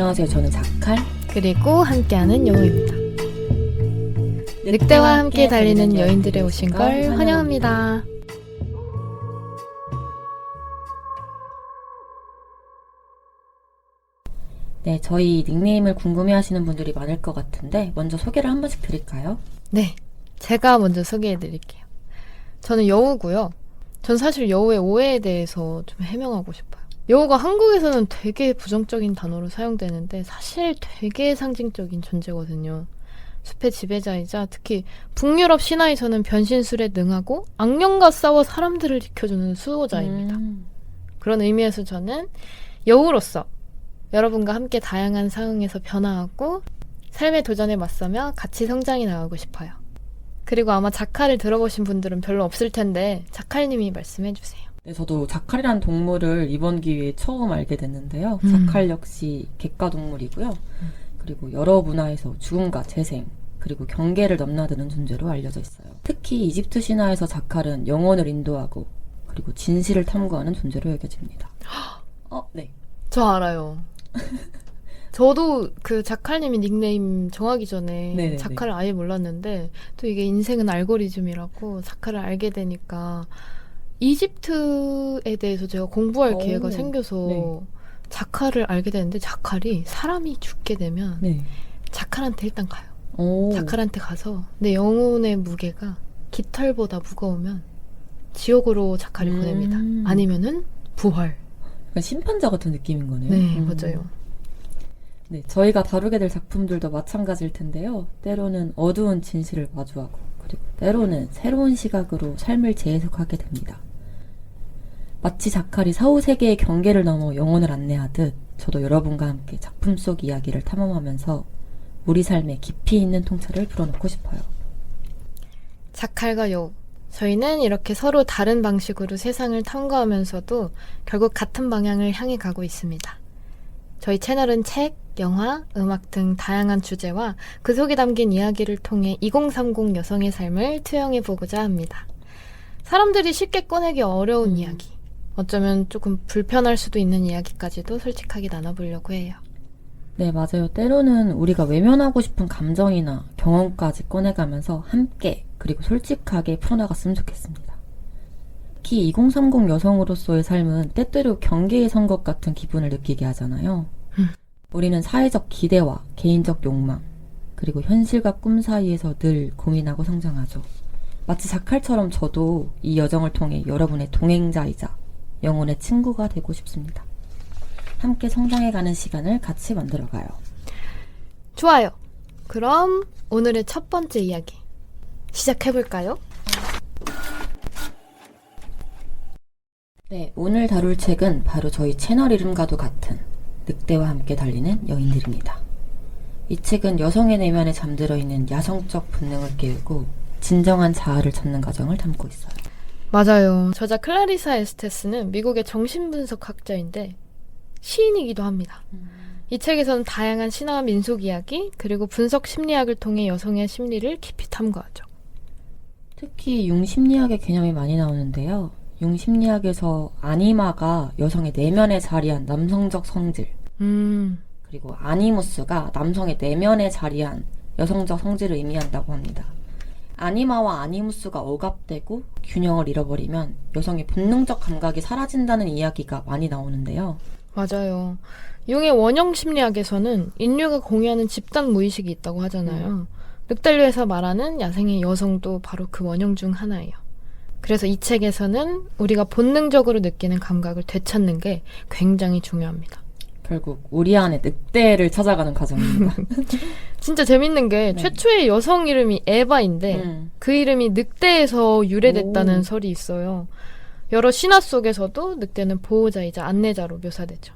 안녕하세요. 저는 자칼. 그리고 함께하는 여우입니다. 늑대와 함께 달리는 여인들에 오신 걸 환영합니다. 네, 저희 닉네임을 궁금해하시는 분들이 많을 것 같은데 먼저 소개를 한 번씩 드릴까요? 네, 제가 먼저 소개해드릴게요. 저는 여우고요. 전 사실 여우의 오해에 대해서 좀 해명하고 싶어요. 여우가 한국에서는 되게 부정적인 단어로 사용되는데 사실 되게 상징적인 존재거든요. 숲의 지배자이자 특히 북유럽 신화에서는 변신술에 능하고 악령과 싸워 사람들을 지켜주는 수호자입니다. 그런 의미에서 저는 여우로서 여러분과 함께 다양한 상황에서 변화하고 삶의 도전에 맞서며 같이 성장해 나가고 싶어요. 그리고 아마 자칼을 들어보신 분들은 별로 없을 텐데 자칼님이 말씀해주세요. 네, 저도 자칼이라는 동물을 이번 기회에 처음 알게 됐는데요. 자칼 역시 객가동물이고요. 그리고 여러 문화에서 죽음과 재생, 그리고 경계를 넘나드는 존재로 알려져 있어요. 특히 이집트 신화에서 자칼은 영혼을 인도하고 그리고 진실을 탐구하는 존재로 여겨집니다. 네. 저 알아요. 저도 그 자칼님이 닉네임 정하기 전에 네네네. 자칼을 아예 몰랐는데 또 이게 인생은 알고리즘이라고 자칼을 알게 되니까 이집트에 대해서 제가 공부할 기회가 생겨서 네. 자칼을 알게 되는데 자칼이 사람이 죽게 되면 네. 자칼한테 일단 가요. 오. 자칼한테 가서 내 영혼의 무게가 깃털보다 무거우면 지옥으로 자칼이 보냅니다. 아니면은 부활. 약간 심판자 같은 느낌인 거네요. 네, 맞아요. 네, 저희가 다루게 될 작품들도 마찬가지일 텐데요. 때로는 어두운 진실을 마주하고 그리고 때로는 새로운 시각으로 삶을 재해석하게 됩니다. 마치 자칼이 사후세계의 경계를 넘어 영혼을 안내하듯 저도 여러분과 함께 작품 속 이야기를 탐험하면서 우리 삶에 깊이 있는 통찰을 불어넣고 싶어요. 자칼과 여우. 저희는 이렇게 서로 다른 방식으로 세상을 탐구하면서도 결국 같은 방향을 향해 가고 있습니다. 저희 채널은 책, 영화, 음악 등 다양한 주제와 그 속에 담긴 이야기를 통해 2030 여성의 삶을 투영해 보고자 합니다. 사람들이 쉽게 꺼내기 어려운 이야기, 어쩌면 조금 불편할 수도 있는 이야기까지도 솔직하게 나눠보려고 해요. 네, 맞아요. 때로는 우리가 외면하고 싶은 감정이나 경험까지 꺼내가면서 함께 그리고 솔직하게 풀어나갔으면 좋겠습니다. 특히 2030 여성으로서의 삶은 때때로 경계에 선 것 같은 기분을 느끼게 하잖아요. 우리는 사회적 기대와 개인적 욕망, 그리고 현실과 꿈 사이에서 늘 고민하고 성장하죠. 마치 자칼처럼 저도 이 여정을 통해 여러분의 동행자이자 영혼의 친구가 되고 싶습니다. 함께 성장해가는 시간을 같이 만들어가요. 좋아요. 그럼 오늘의 첫 번째 이야기 시작해볼까요? 네, 오늘 다룰 책은 바로 저희 채널 이름과도 같은 늑대와 함께 달리는 여인들입니다. 이 책은 여성의 내면에 잠들어 있는 야성적 본능을 깨우고 진정한 자아를 찾는 과정을 담고 있어요. 맞아요. 저자 클라리사 에스테스는 미국의 정신분석학자인데 시인이기도 합니다. 이 책에서는 다양한 신화와 민속 이야기 그리고 분석 심리학을 통해 여성의 심리를 깊이 탐구하죠. 특히 융심리학의 개념이 많이 나오는데요. 융심리학에서 아니마가 여성의 내면에 자리한 남성적 성질, 그리고 아니무스가 남성의 내면에 자리한 여성적 성질을 의미한다고 합니다. 아니마와 아니무스가 억압되고 균형을 잃어버리면 여성의 본능적 감각이 사라진다는 이야기가 많이 나오는데요. 맞아요. 융의 원형 심리학에서는 인류가 공유하는 집단 무의식이 있다고 하잖아요. 늑달류에서 말하는 야생의 여성도 바로 그 원형 중 하나예요. 그래서 이 책에서는 우리가 본능적으로 느끼는 감각을 되찾는 게 굉장히 중요합니다. 결국 우리 안에 늑대를 찾아가는 과정입니다. 진짜 재밌는 게 최초의 여성 이름이 에바인데 그 이름이 늑대에서 유래됐다는 설이 있어요. 여러 신화 속에서도 늑대는 보호자이자 안내자로 묘사되죠.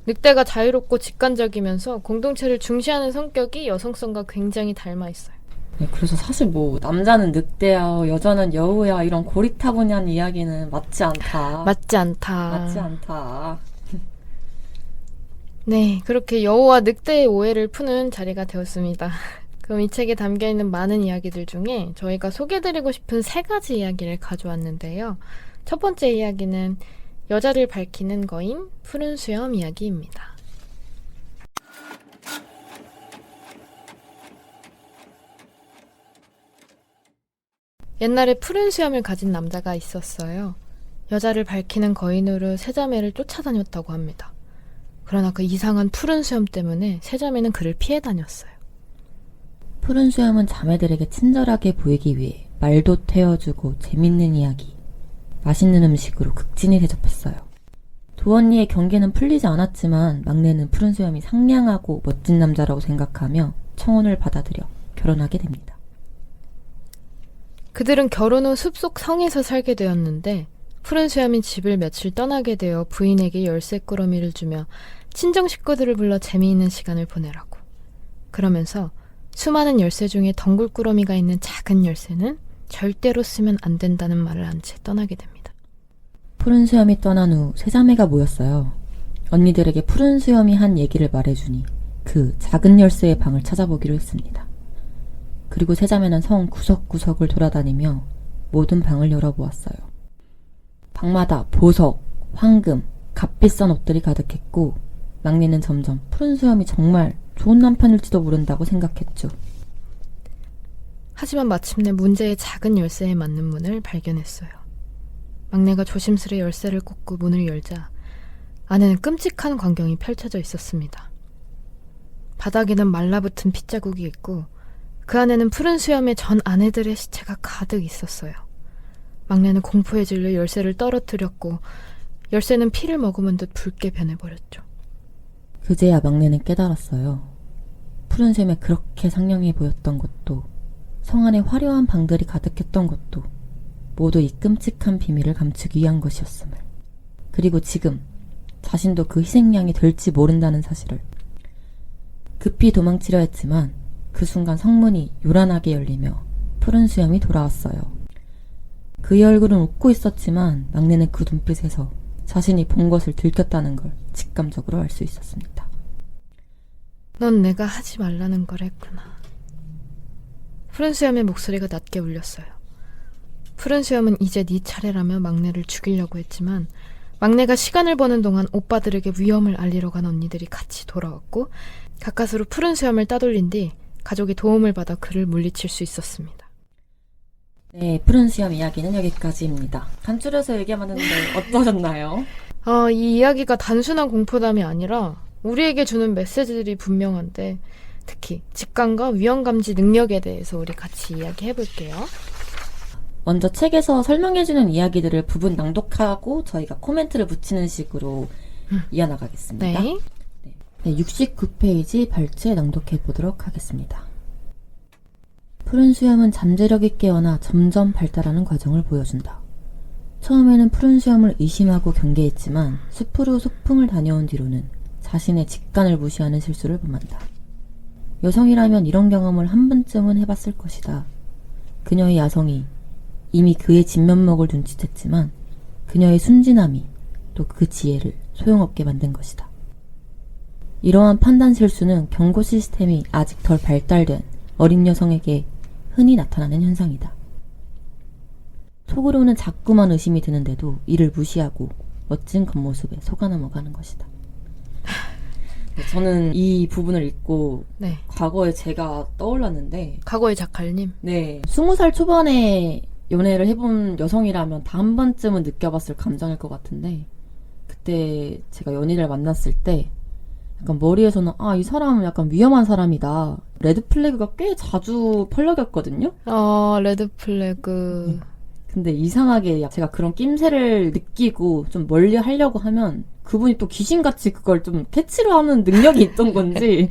늑대가 자유롭고 직관적이면서 공동체를 중시하는 성격이 여성성과 굉장히 닮아 있어요. 네, 그래서 사실 뭐 남자는 늑대야, 여자는 여우야 이런 고리타분한 이야기는 맞지 않다. 맞지 않다. 맞지 않다. 네, 그렇게 여우와 늑대의 오해를 푸는 자리가 되었습니다. 그럼 이 책에 담겨있는 많은 이야기들 중에 저희가 소개해드리고 싶은 3가지 이야기를 가져왔는데요. 첫 번째 이야기는 여자를 밝히는 거인 푸른 수염 이야기입니다. 옛날에 푸른 수염을 가진 남자가 있었어요. 여자를 밝히는 거인으로 세자매를 쫓아다녔다고 합니다. 그러나 그 이상한 푸른 수염 때문에 세자매는 그를 피해 다녔어요. 푸른 수염은 자매들에게 친절하게 보이기 위해 말도 태워주고 재밌는 이야기, 맛있는 음식으로 극진히 대접했어요. 두 언니의 경계는 풀리지 않았지만 막내는 푸른 수염이 상냥하고 멋진 남자라고 생각하며 청혼을 받아들여 결혼하게 됩니다. 그들은 결혼 후 숲속 성에서 살게 되었는데 푸른 수염이 집을 며칠 떠나게 되어 부인에게 열쇠 꾸러미를 주며 친정 식구들을 불러 재미있는 시간을 보내라고. 그러면서 수많은 열쇠 중에 덩굴 꾸러미가 있는 작은 열쇠는 절대로 쓰면 안 된다는 말을 한 채 떠나게 됩니다. 푸른 수염이 떠난 후 세자매가 모였어요. 언니들에게 푸른 수염이 한 얘기를 말해주니 그 작은 열쇠의 방을 찾아보기로 했습니다. 그리고 세자매는 성 구석구석을 돌아다니며 모든 방을 열어보았어요. 방마다 보석, 황금, 값비싼 옷들이 가득했고 막내는 점점 푸른 수염이 정말 좋은 남편일지도 모른다고 생각했죠. 하지만 마침내 문제의 작은 열쇠에 맞는 문을 발견했어요. 막내가 조심스레 열쇠를 꽂고 문을 열자 안에는 끔찍한 광경이 펼쳐져 있었습니다. 바닥에는 말라붙은 핏자국이 있고 그 안에는 푸른 수염의 전 아내들의 시체가 가득 있었어요. 막내는 공포에 질려 열쇠를 떨어뜨렸고 열쇠는 피를 머금은 듯 붉게 변해버렸죠. 그제야 막내는 깨달았어요. 푸른 수염에 그렇게 상냥해 보였던 것도 성 안에 화려한 방들이 가득했던 것도 모두 이 끔찍한 비밀을 감추기 위한 것이었음을. 그리고 지금 자신도 그 희생양이 될지 모른다는 사실을. 급히 도망치려 했지만 그 순간 성문이 요란하게 열리며 푸른 수염이 돌아왔어요. 그의 얼굴은 웃고 있었지만 막내는 그 눈빛에서 자신이 본 것을 들켰다는 걸 직감적으로 알 수 있었습니다. 넌 내가 하지 말라는 걸 했구나. 푸른 수염의 목소리가 낮게 울렸어요. 푸른 수염은 이제 네 차례라며 막내를 죽이려고 했지만 막내가 시간을 버는 동안 오빠들에게 위험을 알리러 간 언니들이 같이 돌아왔고 가까스로 푸른 수염을 따돌린 뒤 가족이 도움을 받아 그를 물리칠 수 있었습니다. 네, 푸른 수염 이야기는 여기까지입니다. 간추려서 얘기해봤는데 어떠셨나요? 이 이야기가 단순한 공포담이 아니라 우리에게 주는 메시지들이 분명한데 특히 직감과 위험감지 능력에 대해서 우리 같이 이야기해볼게요. 먼저 책에서 설명해주는 이야기들을 부분 낭독하고 저희가 코멘트를 붙이는 식으로 이어나가겠습니다. 네. 네, 69페이지 발췌 낭독해보도록 하겠습니다. 푸른 수염은 잠재력이 깨어나 점점 발달하는 과정을 보여준다. 처음에는 푸른 수염을 의심하고 경계했지만 숲으로 소풍을 다녀온 뒤로는 자신의 직감을 무시하는 실수를 범한다. 여성이라면 이런 경험을 한 번쯤은 해봤을 것이다. 그녀의 야성이 이미 그의 진면목을 눈치챘지만 그녀의 순진함이 또 그 지혜를 소용없게 만든 것이다. 이러한 판단 실수는 경고 시스템이 아직 덜 발달된 어린 여성에게 흔히 나타나는 현상이다. 속으로는 자꾸만 의심이 드는데도 이를 무시하고 멋진 겉모습에 속아 넘어가는 것이다. 저는 이 부분을 읽고 네. 과거에 제가 떠올랐는데 과거의 작갈님. 네, 20살 초반에 연애를 해본 여성이라면 다 한 번쯤은 느껴봤을 감정일 것 같은데 그때 제가 연인을 만났을 때 약간 머리에서는 이 사람은 약간 위험한 사람이다. 레드 플래그가 꽤 자주 펄럭였거든요. 레드 플래그. 근데 이상하게 제가 그런 낌새를 느끼고 좀 멀리 하려고 하면 그분이 또 귀신같이 그걸 좀 캐치를 하는 능력이 있던 건지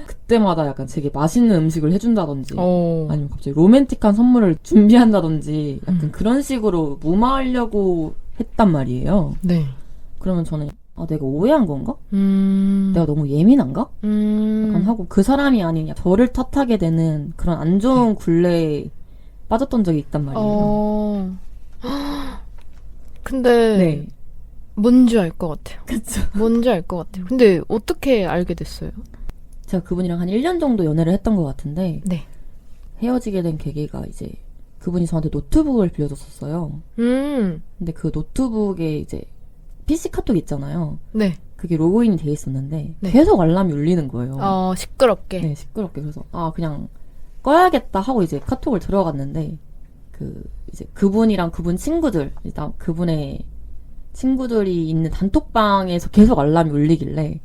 그때마다 약간 되게 맛있는 음식을 해준다든지 아니면 갑자기 로맨틱한 선물을 준비한다든지 약간 그런 식으로 무마하려고 했단 말이에요. 네. 그러면 저는 내가 오해한 건가? 내가 너무 예민한가? 약간 하고 그 사람이 아닌 저를 탓하게 되는 그런 안 좋은 굴레에 빠졌던 적이 있단 말이에요. 근데 네. 뭔지 알 것 같아요. 그쵸. 뭔지 알 것 같아요. 근데 어떻게 알게 됐어요? 제가 그분이랑 한 1년 정도 연애를 했던 것 같은데 네. 헤어지게 된 계기가 이제 그분이 저한테 노트북을 빌려줬었어요. 근데 그 노트북에 이제 PC 카톡 있잖아요. 네. 그게 로그인이 돼 있었는데 네. 계속 알람이 울리는 거예요. 시끄럽게. 네, 시끄럽게. 그래서 그냥 꺼야겠다 하고 이제 카톡을 들어갔는데 이제 그분이랑 그분 친구들, 일단 그분의 친구들이 있는 단톡방에서 계속 알람이 울리길래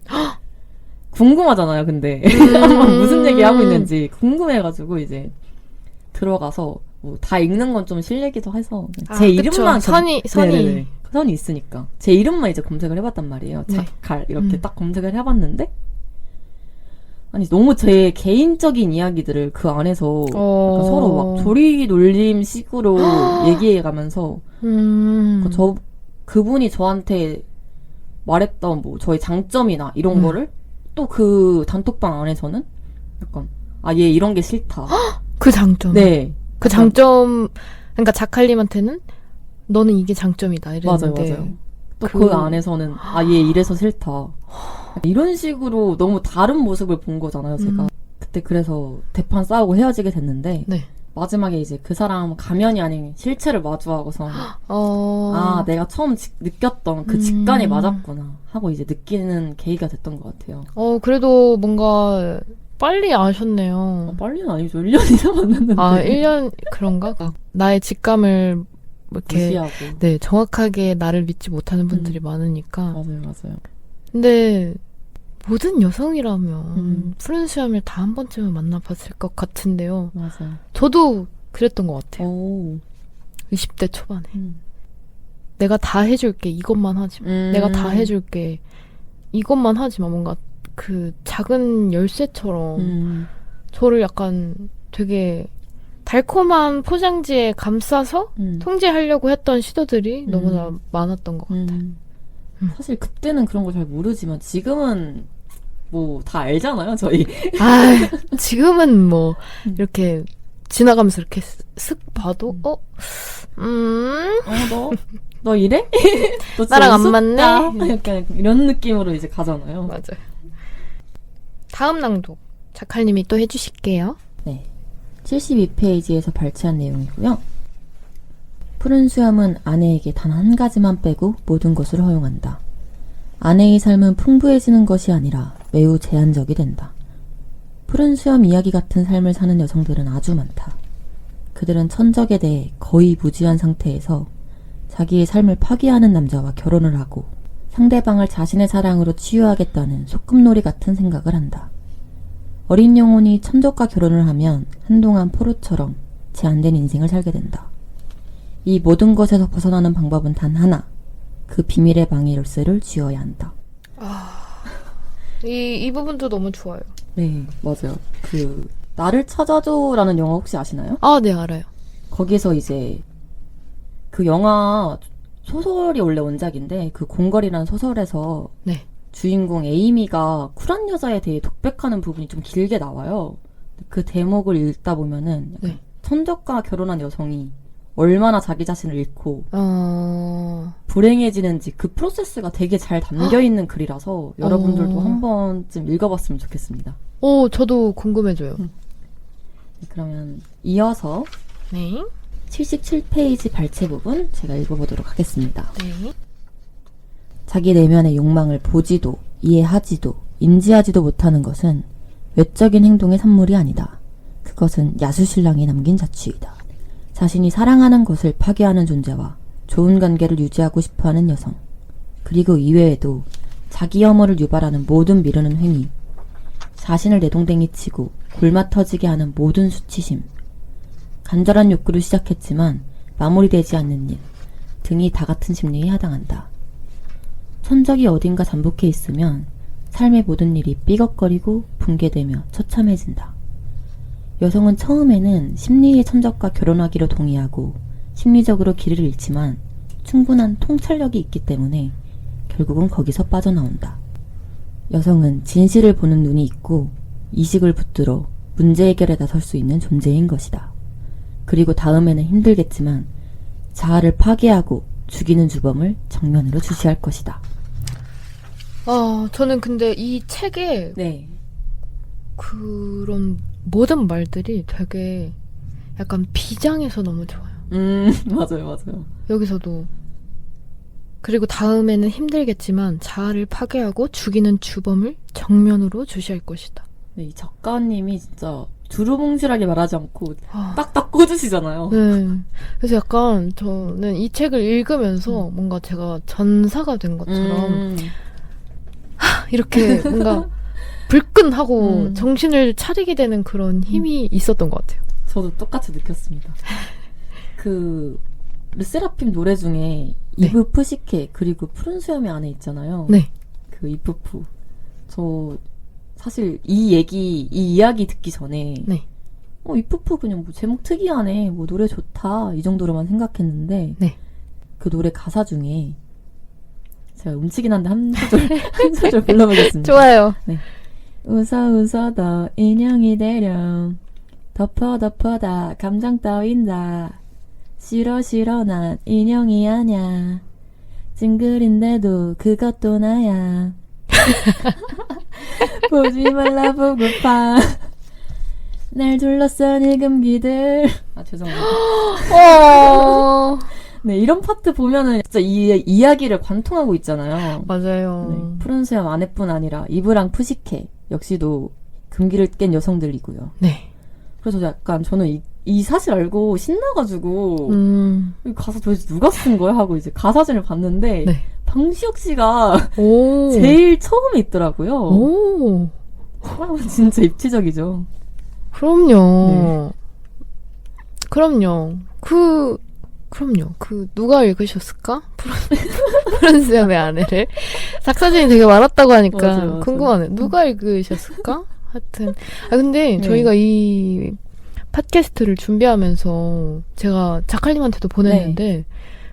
궁금하잖아요. 근데 무슨 얘기하고 있는지 궁금해가지고 이제 들어가서 뭐 다 읽는 건 좀 실례기도 해서 제 이름만 선이 네네네. 선이 있으니까 제 이름만 이제 검색을 해봤단 말이에요. 네. 자칼 이렇게 딱 검색을 해봤는데 아니 너무 제 개인적인 이야기들을 그 안에서 약간 서로 막 조리 놀림 식으로 얘기해가면서 그분이 저한테 말했던 뭐 저희 장점이나 이런 거를 또 그 단톡방 안에서는 약간 얘 이런 게 싫다. 그 장점. 네. 그 장점, 그러니까 자칼님한테는 너는 이게 장점이다 이랬는데. 맞아요. 또 그 안에서는 얘 이래서 싫다. 이런 식으로 너무 다른 모습을 본 거잖아요, 제가. 그때 그래서 대판 싸우고 헤어지게 됐는데 네. 마지막에 이제 그 사람 가면이 아닌 실체를 마주하고서 내가 처음 느꼈던 그 직관이 맞았구나 하고 이제 느끼는 계기가 됐던 것 같아요. 그래도 뭔가 빨리 아셨네요. 빨리는 아니죠. 1년이나 만났는데. 1년 그런가? 나의 직감을 이렇게 무시하고. 네, 정확하게 나를 믿지 못하는 분들이 많으니까. 맞아요. 근데 모든 여성이라면 푸른 수염을 다 한 번쯤은 만나봤을 것 같은데요. 맞아요. 저도 그랬던 것 같아요. 20대 초반에. 내가 다 해줄게. 이것만 하지 마. 내가 다 해줄게. 이것만 하지 마. 뭔가 그 작은 열쇠처럼 저를 약간 되게 달콤한 포장지에 감싸서 통제하려고 했던 시도들이 너무나 많았던 것 같아요. 사실 그때는 그런 걸 잘 모르지만 지금은 뭐 다 알잖아요, 저희. 지금은 뭐 이렇게 지나가면서 이렇게 쓱 봐도 너 이래? 너 나랑 안 맞네? 약간 이런 느낌으로 이제 가잖아요. 맞아요. 다음 낭독 자칼님이 또 해주실게요. 네, 72페이지에서 발췌한 내용이고요. 푸른 수염은 아내에게 단 한 가지만 빼고 모든 것을 허용한다. 아내의 삶은 풍부해지는 것이 아니라 매우 제한적이 된다. 푸른 수염 이야기 같은 삶을 사는 여성들은 아주 많다. 그들은 천적에 대해 거의 무지한 상태에서 자기의 삶을 파괴하는 남자와 결혼을 하고 상대방을 자신의 사랑으로 치유하겠다는 소꿉놀이 같은 생각을 한다. 어린 영혼이 천적과 결혼을 하면 한동안 포로처럼 제한된 인생을 살게 된다. 이 모든 것에서 벗어나는 방법은 단 하나. 그 비밀의 방의 열쇠를 쥐어야 한다. 이 부분도 너무 좋아요. 네, 맞아요. 나를 찾아줘라는 영화 혹시 아시나요? 네, 알아요. 거기서 이제 그 영화 소설이 원래 원작인데 그 공걸이라는 소설에서 네. 주인공 에이미가 쿨한 여자에 대해 독백하는 부분이 좀 길게 나와요. 그 대목을 읽다 보면은 약간 천적과 결혼한 여성이 얼마나 자기 자신을 잃고 불행해지는지 그 프로세스가 되게 잘 담겨있는 글이라서 여러분들도 한 번쯤 읽어봤으면 좋겠습니다. 저도 궁금해져요. 그러면 이어서 네. 77페이지 발췌 부분 제가 읽어보도록 하겠습니다. 네. 자기 내면의 욕망을 보지도 이해하지도 인지하지도 못하는 것은 외적인 행동의 산물이 아니다. 그것은 야수신랑이 남긴 자취이다. 자신이 사랑하는 것을 파괴하는 존재와 좋은 관계를 유지하고 싶어하는 여성, 그리고 이외에도 자기 혐오를 유발하는 모든 미루는 행위, 자신을 내동댕이 치고 골마 터지게 하는 모든 수치심, 간절한 욕구로 시작했지만 마무리되지 않는 일 등이 다 같은 심리에 해당한다. 천적이 어딘가 잠복해 있으면 삶의 모든 일이 삐걱거리고 붕괴되며 처참해진다. 여성은 처음에는 심리의 천적과 결혼하기로 동의하고 심리적으로 길을 잃지만 충분한 통찰력이 있기 때문에 결국은 거기서 빠져나온다. 여성은 진실을 보는 눈이 있고 이식을 붙들어 문제 해결에 나설 수 있는 존재인 것이다. 그리고 다음에는 힘들겠지만 자아를 파괴하고 죽이는 주범을 정면으로 주시할 것이다. 저는 근데 이 책에 그런 모든 말들이 되게 약간 비장해서 너무 좋아요. 맞아요. 여기서도. 그리고 다음에는 힘들겠지만 자아를 파괴하고 죽이는 주범을 정면으로 주시할 것이다. 네, 이 작가님이 진짜 두루뭉실하게 말하지 않고 아, 딱딱 꽂으시잖아요. 네. 그래서 약간 저는 이 책을 읽으면서 뭔가 제가 전사가 된 것처럼 이렇게 뭔가 불끈하고 정신을 차리게 되는 그런 힘이 있었던 것 같아요. 저도 똑같이 느꼈습니다. 그 르세라핌 노래 중에 네. 이브 푸시케 그리고 푸른 수염의 안에 있잖아요. 네. 그 이프프. 저 사실 이 이야기 듣기 전에 네. 이프프 그냥 뭐 제목 특이하네, 뭐 노래 좋다 이 정도로만 생각했는데 네. 그 노래 가사 중에 제가 음치긴 한데 한 소절 불러보겠습니다. 좋아요. 네. 웃어 더 인형이 되렴 덮어 다 감정 따윈다 싫어 난 인형이 아냐 찡그린데도 그것도 나야 보지 말라 보고파 날 둘러싼 일금기들 죄송합니다. 네, 이런 파트 보면은 진짜 이 이야기를 관통하고 있잖아요. 맞아요. 네, 푸른 수염 아내뿐 아니라 이브랑 푸시케 역시도 금기를 깬 여성들이고요. 네. 그래서 약간 저는 이 사실 알고 신나가지고 이 가사 도대체 누가 쓴 거야 하고 이제 가사진을 봤는데 네. 방시혁 씨가 오. 제일 처음에 있더라고요. 오. 사람은 진짜 입체적이죠. 그럼요. 그럼요. 누가 읽으셨을까? 푸른 수염의 아내를. 작사진이 되게 많았다고 하니까 맞아요. 궁금하네. 누가 읽으셨을까? 하여튼. 근데 네. 저희가 이 팟캐스트를 준비하면서 제가 작가님한테도 보냈는데,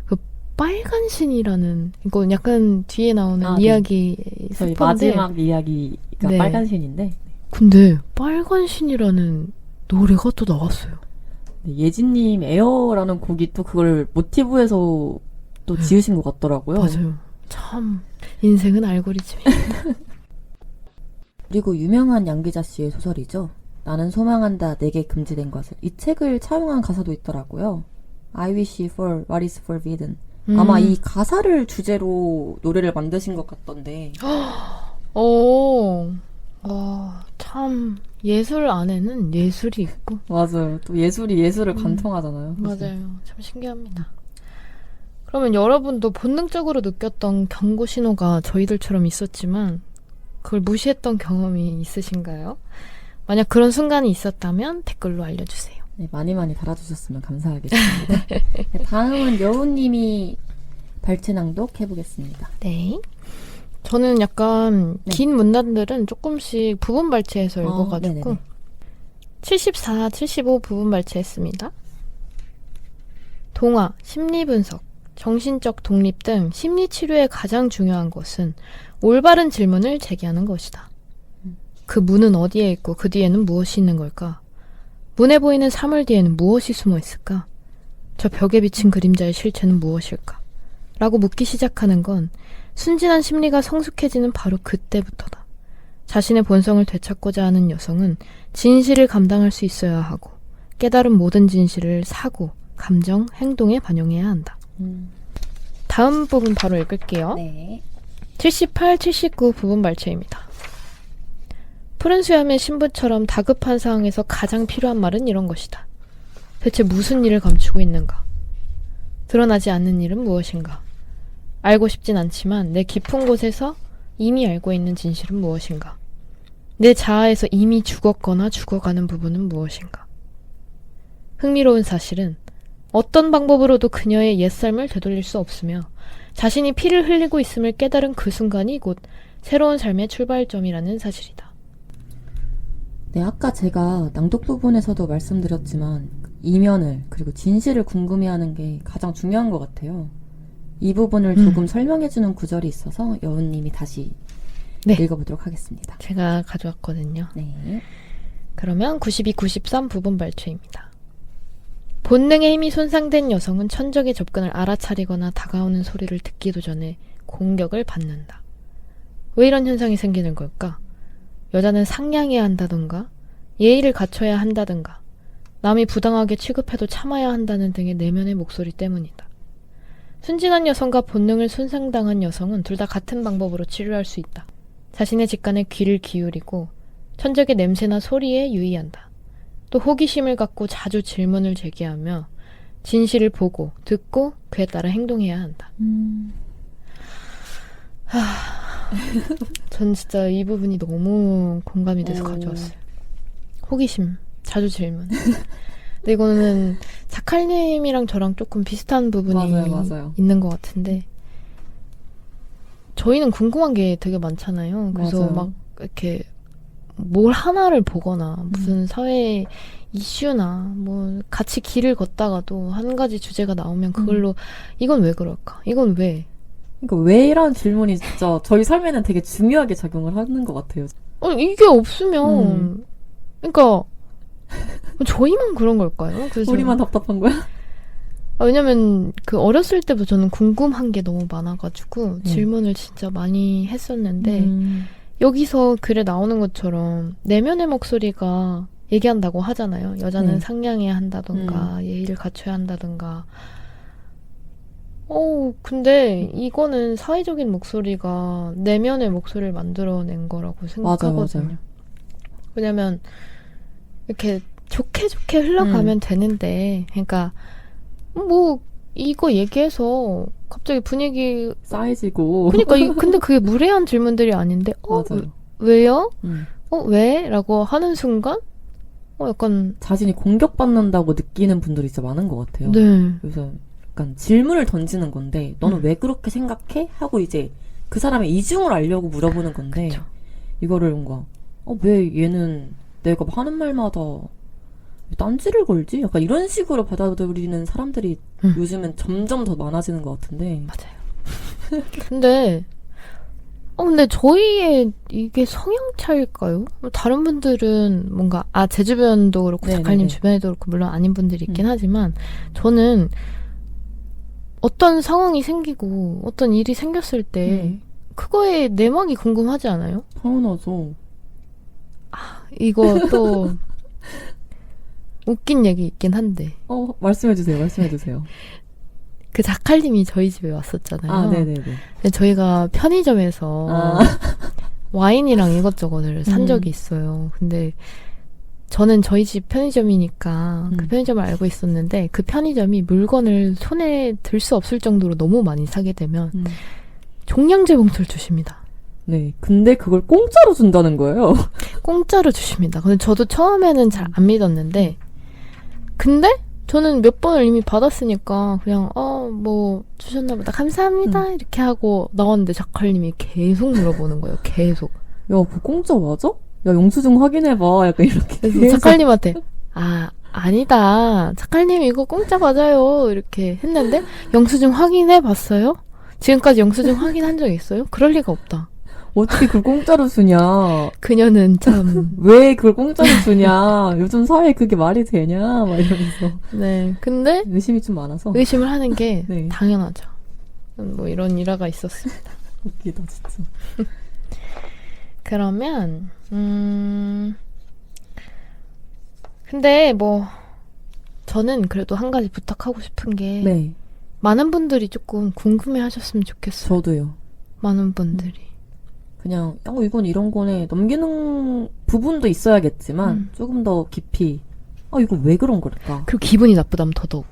그 빨간 신이라는, 이거 약간 뒤에 나오는 네. 이야기 저희 스폰데, 마지막 이야기가 네. 빨간 신인데 근데 빨간 신이라는 노래가 또 나왔어요. 예진님 에어라는 곡이 또 그걸 모티브에서 또 지으신 것 같더라고요. 맞아요. 참 인생은 알고리즘이. 그리고 유명한 양기자 씨의 소설이죠. 나는 소망한다 내게 금지된 것을. 이 책을 차용한 가사도 있더라고요. I wish for what is forbidden. 아마 이 가사를 주제로 노래를 만드신 것 같던데. 참 예술 안에는 예술이 있고. 맞아요. 또 예술이 예술을 관통하잖아요. 맞아요. 참 신기합니다. 그러면 여러분도 본능적으로 느꼈던 경고 신호가 저희들처럼 있었지만 그걸 무시했던 경험이 있으신가요? 만약 그런 순간이 있었다면 댓글로 알려주세요. 네, 많이 달아주셨으면 감사하겠습니다. 네, 다음은 여우님이 발췌 낭독 해보겠습니다. 네. 저는 약간 긴 문단들은 조금씩 부분 발췌해서 읽어가지고 네네네. 74, 75 부분 발췌했습니다. 동화, 심리분석, 정신적 독립 등 심리치료의 가장 중요한 것은 올바른 질문을 제기하는 것이다. 그 문은 어디에 있고 그 뒤에는 무엇이 있는 걸까? 문에 보이는 사물 뒤에는 무엇이 숨어 있을까? 저 벽에 비친 그림자의 실체는 무엇일까? 라고 묻기 시작하는 건 순진한 심리가 성숙해지는 바로 그때부터다. 자신의 본성을 되찾고자 하는 여성은 진실을 감당할 수 있어야 하고 깨달은 모든 진실을 사고, 감정, 행동에 반영해야 한다. 다음 부분 바로 읽을게요. 네. 78, 79 부분 발췌입니다. 푸른 수염의 신부처럼 다급한 상황에서 가장 필요한 말은 이런 것이다. 대체 무슨 일을 감추고 있는가? 드러나지 않는 일은 무엇인가? 알고 싶진 않지만 내 깊은 곳에서 이미 알고 있는 진실은 무엇인가? 내 자아에서 이미 죽었거나 죽어가는 부분은 무엇인가? 흥미로운 사실은 어떤 방법으로도 그녀의 옛삶을 되돌릴 수 없으며 자신이 피를 흘리고 있음을 깨달은 그 순간이 곧 새로운 삶의 출발점이라는 사실이다. 네, 아까 제가 낭독 부분에서도 말씀드렸지만 이면을 그리고 진실을 궁금해하는 게 가장 중요한 것 같아요. 이 부분을 조금 설명해주는 구절이 있어서 여우님이 다시 읽어보도록 하겠습니다. 제가 가져왔거든요. 네. 그러면 92, 93 부분 발췌입니다. 본능의 힘이 손상된 여성은 천적의 접근을 알아차리거나 다가오는 소리를 듣기도 전에 공격을 받는다. 왜 이런 현상이 생기는 걸까? 여자는 상냥해야 한다던가 예의를 갖춰야 한다던가 남이 부당하게 취급해도 참아야 한다는 등의 내면의 목소리 때문이다. 순진한 여성과 본능을 손상당한 여성은 둘 다 같은 방법으로 치료할 수 있다. 자신의 직관에 귀를 기울이고 천적의 냄새나 소리에 유의한다. 또 호기심을 갖고 자주 질문을 제기하며 진실을 보고 듣고 그에 따라 행동해야 한다. 전 진짜 이 부분이 너무 공감이 돼서 가져왔어요. 호기심, 자주 질문. 근데 이거는 자칼님이랑 저랑 조금 비슷한 부분이 맞아요. 있는 것 같은데 저희는 궁금한 게 되게 많잖아요. 그래서 맞아요. 막 이렇게 뭘 하나를 보거나 무슨 사회 이슈나 뭐 같이 길을 걷다가도 한 가지 주제가 나오면 그걸로 이건 왜 그럴까? 이건 왜? 그러니까 왜라는 질문이 진짜 저희 삶에는 되게 중요하게 작용을 하는 것 같아요. 이게 없으면 그러니까 저희만 그런 걸까요? 그래서 우리만 답답한 거야? 왜냐면 그 어렸을 때부터 저는 궁금한 게 너무 많아가지고 질문을 진짜 많이 했었는데 여기서 글에 나오는 것처럼 내면의 목소리가 얘기한다고 하잖아요. 여자는 상냥해야 한다던가 예의를 갖춰야 한다던가. 근데 이거는 사회적인 목소리가 내면의 목소리를 만들어낸 거라고 생각하거든요. 맞아요. 왜냐면 이렇게 좋게 흘러가면 되는데 그러니까 뭐 이거 얘기해서 갑자기 분위기 쌓이지고. 그러니까 근데 그게 무례한 질문들이 아닌데 맞아요. 왜요? 왜? 라고 하는 순간 약간 자신이 공격받는다고 느끼는 분들이 진짜 많은 것 같아요. 네. 그래서 약간 질문을 던지는 건데 너는 왜 그렇게 생각해? 하고 이제 그 사람의 이중을 알려고 물어보는 건데 그쵸. 이거를 뭔가 왜 얘는 내가 하는 말마다 딴지를 걸지? 약간 이런 식으로 받아들이는 사람들이 요즘은 점점 더 많아지는 것 같은데. 맞아요. 근데 저희의 이게 성향 차일까요? 다른 분들은 뭔가 제 주변도 그렇고 작가님 주변에도 그렇고 물론 아닌 분들이 있긴 하지만 저는 어떤 상황이 생기고 어떤 일이 생겼을 때 그거에 내막이 궁금하지 않아요? 당연하죠. 이거 또 웃긴 얘기 있긴 한데 말씀해주세요. 그 자칼님이 저희 집에 왔었잖아요. 네네네. 근데 저희가 편의점에서 와인이랑 이것저것을 산 적이 있어요. 근데 저는 저희 집 편의점이니까 그 편의점을 알고 있었는데 그 편의점이 물건을 손에 들 수 없을 정도로 너무 많이 사게 되면 종량제 봉투를 주십니다. 네. 근데 그걸 공짜로 준다는 거예요. 공짜로 주십니다. 근데 저도 처음에는 잘 안 믿었는데 근데 저는 몇 번을 이미 받았으니까 그냥 뭐 주셨나 보다 감사합니다 이렇게 하고 나왔는데 자칼님이 계속 물어보는 거예요. 계속. 야, 그거 공짜 맞아? 야, 영수증 확인해봐. 약간 이렇게. 그래서 자칼님한테 아니다. 자칼님 이거 공짜 맞아요. 이렇게 했는데 영수증 확인해봤어요? 지금까지 영수증 확인한 적 있어요? 그럴 리가 없다. 어떻게 그걸 공짜로 주냐. 그녀는 참. 왜 그걸 공짜로 주냐. 요즘 사회에 그게 말이 되냐. 막 이러면서. 네. 근데 의심이 좀 많아서. 의심을 하는 게 네. 당연하죠. 뭐 이런 일화가 있었습니다. 웃기다, 진짜. 그러면 근데 뭐 저는 그래도 한 가지 부탁하고 싶은 게 네. 많은 분들이 조금 궁금해하셨으면 좋겠어요. 저도요. 많은 분들이. 그냥 이건 이런 거네 넘기는 부분도 있어야겠지만 조금 더 깊이 이거 왜 그런 걸까? 그리고 기분이 나쁘다면 더더욱.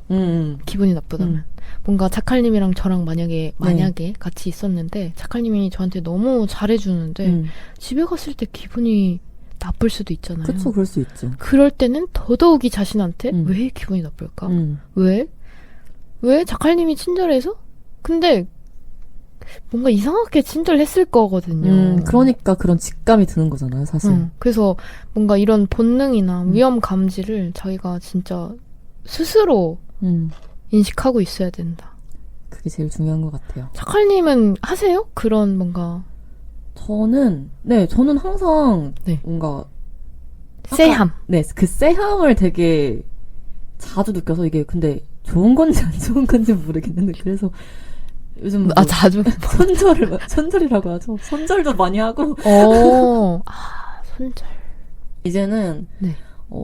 기분이 나쁘다면. 음. 뭔가 자칼님이랑 저랑 만약에 같이 있었는데 자칼님이 저한테 너무 잘해주는데 집에 갔을 때 기분이 나쁠 수도 있잖아요. 그쵸, 그럴 수 있죠. 그럴 때는 더더욱이 자신한테 왜 기분이 나쁠까? 왜? 자칼님이 친절해서? 근데 뭔가 이상하게 친절했을 거거든요. 그러니까 그런 직감이 드는 거잖아요, 사실. 그래서 뭔가 이런 본능이나 위험 감지를 자기가 진짜 스스로 인식하고 있어야 된다. 그게 제일 중요한 것 같아요. 자칼님은 하세요? 그런 뭔가 저는 항상 뭔가 쎄함. 네, 그 쎄함을 되게 자주 느껴서 이게 근데 좋은 건지 안 좋은 건지 모르겠는데 그래서 요즘 자주 손절이라고 하죠. 손절도 많이 하고. 손절. 이제는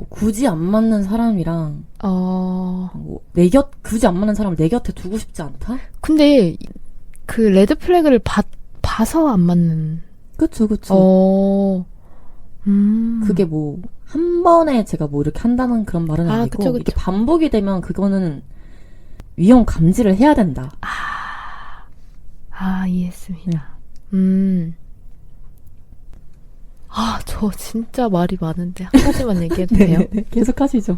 굳이 안 맞는 사람이랑 굳이 안 맞는 사람을 내 곁에 두고 싶지 않다. 근데 그 레드 플래그를 봐서 안 맞는. 그쵸. 그게 뭐 한 번에 제가 뭐 이렇게 한다는 그런 말은 아, 아니고 그쵸, 그쵸. 이게 반복이 되면 그거는 위험 감지를 해야 된다. 이해했습니다. 저 진짜 말이 많은데 한 가지만 얘기해도 돼요? 네, 계속 하시죠.